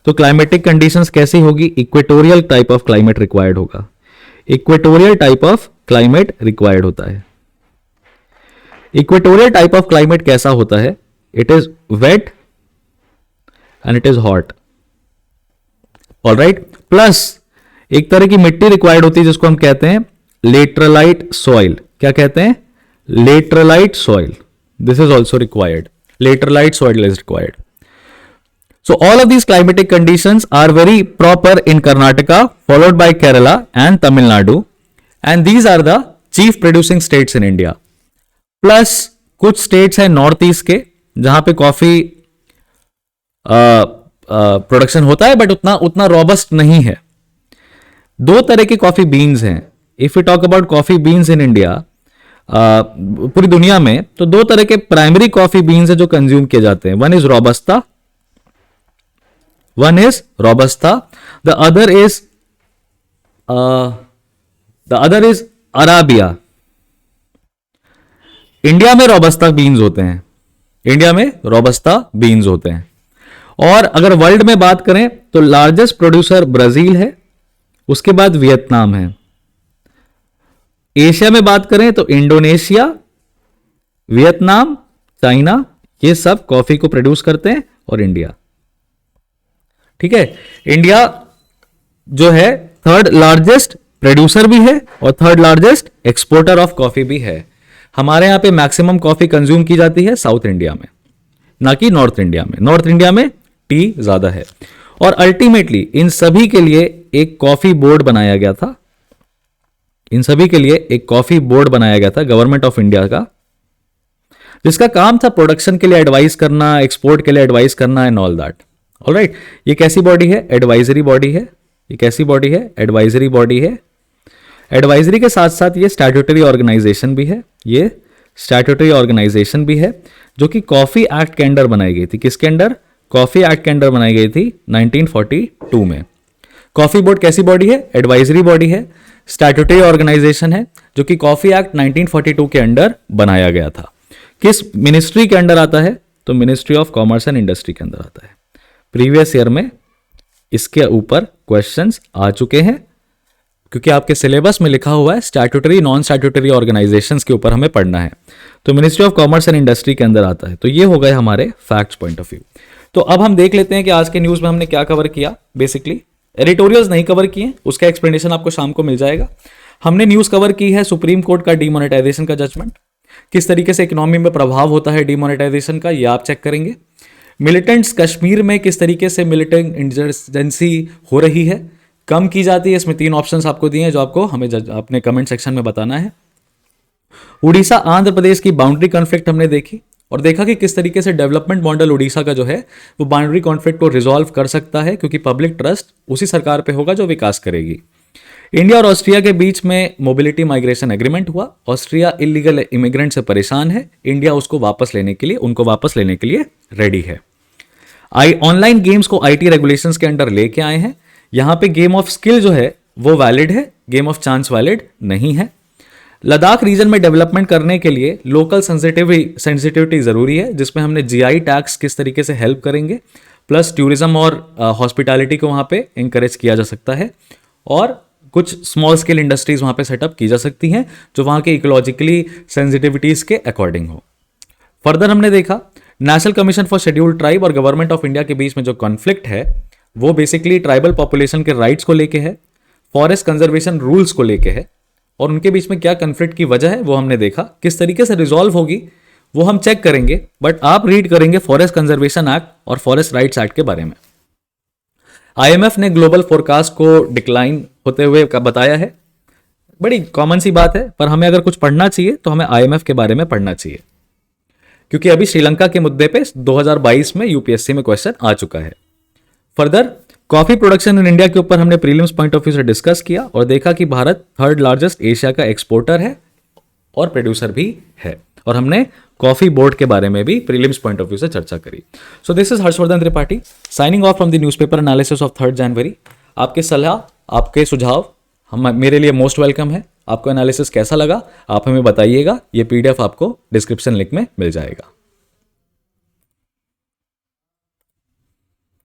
तो क्लाइमेटिक कंडीशंस कैसी होगी? Equatorial type of climate required होगा. Equatorial type of climate required होता है. इक्वेटोरियल टाइप ऑफ क्लाइमेट कैसा होता है? It is wet and it is hot. Alright, plus एक तरह की मिट्टी रिक्वायर्ड होती है जिसको हम कहते हैं लेटरलाइट सॉइल। क्या कहते हैं? Laterite soil. This is also required, laterite soil is required. So all of these climatic conditions are very proper in Karnataka, followed by Kerala and Tamil Nadu, and these are the chief producing states in India. Plus कुछ states हैं north east के जहां पे coffee production होता है but उतना robust नहीं है। दो तरह के कॉफी बीन्स हैं। If you talk about coffee beans in India, पूरी दुनिया में, तो दो तरह के प्राइमरी कॉफी बीन्स है जो कंज्यूम किए जाते हैं। One is robusta, one is robusta, the other is arabia. India में रोबस्टा बीन्स होते हैं, इंडिया में रोबस्टा बीन्स होते हैं। और अगर वर्ल्ड में बात करें तो लार्जेस्ट प्रोड्यूसर ब्राजील है, उसके बाद वियतनाम है। एशिया में बात करें तो इंडोनेशिया, वियतनाम, चाइना, ये सब कॉफी को प्रोड्यूस करते हैं, और इंडिया। ठीक है, इंडिया जो है थर्ड लार्जेस्ट प्रोड्यूसर भी है और third largest exporter of coffee भी है। हमारे यहां पे मैक्सिमम कॉफी कंज्यूम की जाती है साउथ इंडिया में, ना कि नॉर्थ इंडिया में। नॉर्थ इंडिया में टी ज्यादा है। और अल्टीमेटली इन सभी के लिए एक कॉफी बोर्ड बनाया गया था, इन सभी के लिए एक कॉफी बोर्ड बनाया गया था गवर्नमेंट ऑफ इंडिया का, जिसका काम था प्रोडक्शन के लिए एडवाइस करना, एक्सपोर्ट के लिए एडवाइस करना एंड ऑल दैट। ऑलराइट, ये कैसी बॉडी है? एडवाइजरी बॉडी है। ये कैसी बॉडी है? एडवाइजरी बॉडी है। एडवाइजरी के साथ साथ ये स्टैट्यूटरी ऑर्गेनाइजेशन भी है, ये स्टैट्यूटरी ऑर्गेनाइजेशन भी है, जो कि कॉफी एक्ट के अंडर बनाई गई थी। किसके अंडर? कॉफी एक्ट के अंडर बनाई गई थी 1942 में। कॉफी बोर्ड कैसी बॉडी है? एडवाइजरी बॉडी है, स्टैट्यूटरी ऑर्गेनाइजेशन है, जो कि कॉफी एक्ट 1942 के अंडर बनाया गया था। किस मिनिस्ट्री के अंडर आता है? तो ministry of commerce and industry के अंदर आता है। प्रीवियस ईयर में इसके ऊपर क्वेश्चंस आ चुके हैं, क्योंकि आपके सिलेबस में लिखा हुआ है स्टैट्यूटरी नॉन स्टैट्यूटरी ऑर्गेनाइजेशंस के ऊपर हमें पढ़ना है, तो ministry of commerce and industry के अंदर आता है। तो ये हो गए हमारे फैक्ट्स पॉइंट ऑफ व्यू। तो अब हम देख लेते हैं कि आज के न्यूज में हमने क्या कवर किया। बेसिकली एडिटोरियल्स नहीं कवर किए, उसका एक्सप्लेनेशन आपको शाम को मिल जाएगा। हमने न्यूज कवर की है सुप्रीम कोर्ट का डीमोनेटाइजेशन का जजमेंट, किस तरीके से इकोनॉमी में प्रभाव होता है डीमोनेटाइजेशन का, ये आप चेक करेंगे। मिलिटेंट्स कश्मीर में किस तरीके से मिलिटेंट इंसर्जेंसी हो रही है, कम की जाती है, इसमें 3 ऑप्शंस आपको दिए हैं जो आपको हमें अपने कमेंट सेक्शन में बताना है। उड़ीसा आंध्र प्रदेश की बाउंड्री कॉन्फ्लिक्ट हमने देखी और देखा कि किस तरीके से डेवलपमेंट मॉडल उड़ीसा का जो है वो बाउंड्री कॉन्फ्लिक्ट को रिजॉल्व कर सकता है, क्योंकि पब्लिक ट्रस्ट उसी सरकार पे होगा जो विकास करेगी। इंडिया और ऑस्ट्रिया के बीच में मोबिलिटी माइग्रेशन एग्रीमेंट हुआ। ऑस्ट्रिया इलीगल इमिग्रेंट से परेशान है, इंडिया उनको वापस लेने के लिए रेडी है। ऑनलाइन गेम्स को आईटी रेगुलेशंस के अंडर लेके आए हैं। यहां पे गेम ऑफ स्किल जो है वो वैलिड है, गेम ऑफ चांस वैलिड नहीं है। लद्दाख रीजन में डेवलपमेंट करने के लिए लोकल सेंसिटिविटी जरूरी है, जिसमें हमने जीआई टैक्स किस तरीके से हेल्प करेंगे, प्लस टूरिज्म और हॉस्पिटैलिटी को वहां पे इंकरेज किया जा सकता है, और कुछ स्मॉल स्केल इंडस्ट्रीज वहां पे सेटअप की जा सकती हैं जो वहां के इकोलॉजिकली सेंसिटिविटीज के अकॉर्डिंग हो। फर्दर हमने देखा national commission for scheduled tribe और गवर्नमेंट ऑफ इंडिया के बीच में जो कॉन्फ्लिक्ट है वो बेसिकली ट्राइबल पॉपुलेशन के राइट्स को लेके है, फॉरेस्ट कंजर्वेशन रूल्स को लेके है, और उनके बीच में क्या कॉन्फ्लिक्ट की वजह है वो हमने देखा। किस तरीके से रिजॉल्व होगी वो हम चेक करेंगे, बट आप रीड करेंगे फॉरेस्ट कंजर्वेशन एक्ट और फॉरेस्ट राइट्स एक्ट के बारे में। आईएमएफ ने ग्लोबल फोरकास्ट को डिक्लाइन होते हुए बताया है। बड़ी कॉमन सी बात है, पर हमें अगर कुछ पढ़ना चाहिए तो हमें आईएमएफ के बारे में पढ़ना चाहिए, क्योंकि अभी श्रीलंका के मुद्दे पे 2022 में यूपीएससी में क्वेश्चन आ चुका है। Further coffee production in India के ऊपर हमने प्रीलिम्स पॉइंट ऑफ व्यू से डिस्कस किया और देखा कि भारत थर्ड लार्जेस्ट एशिया का एक्सपोर्टर है और प्रोड्यूसर भी है, और हमने कॉफी बोर्ड के बारे में भी प्रीलिम्स पॉइंट ऑफ व्यू से चर्चा करी। So this is Harshvardhan Tripathi signing off from the newspaper analysis of 3 जनवरी। आपके सलाह, आपके सुझाव मेरे लिए मोस्ट वेलकम है। आपको एनालिसिस कैसा लगा आप हमें बताइएगा, ये पीडीएफ आपको डिस्क्रिप्शन लिंक में मिल जाएगा।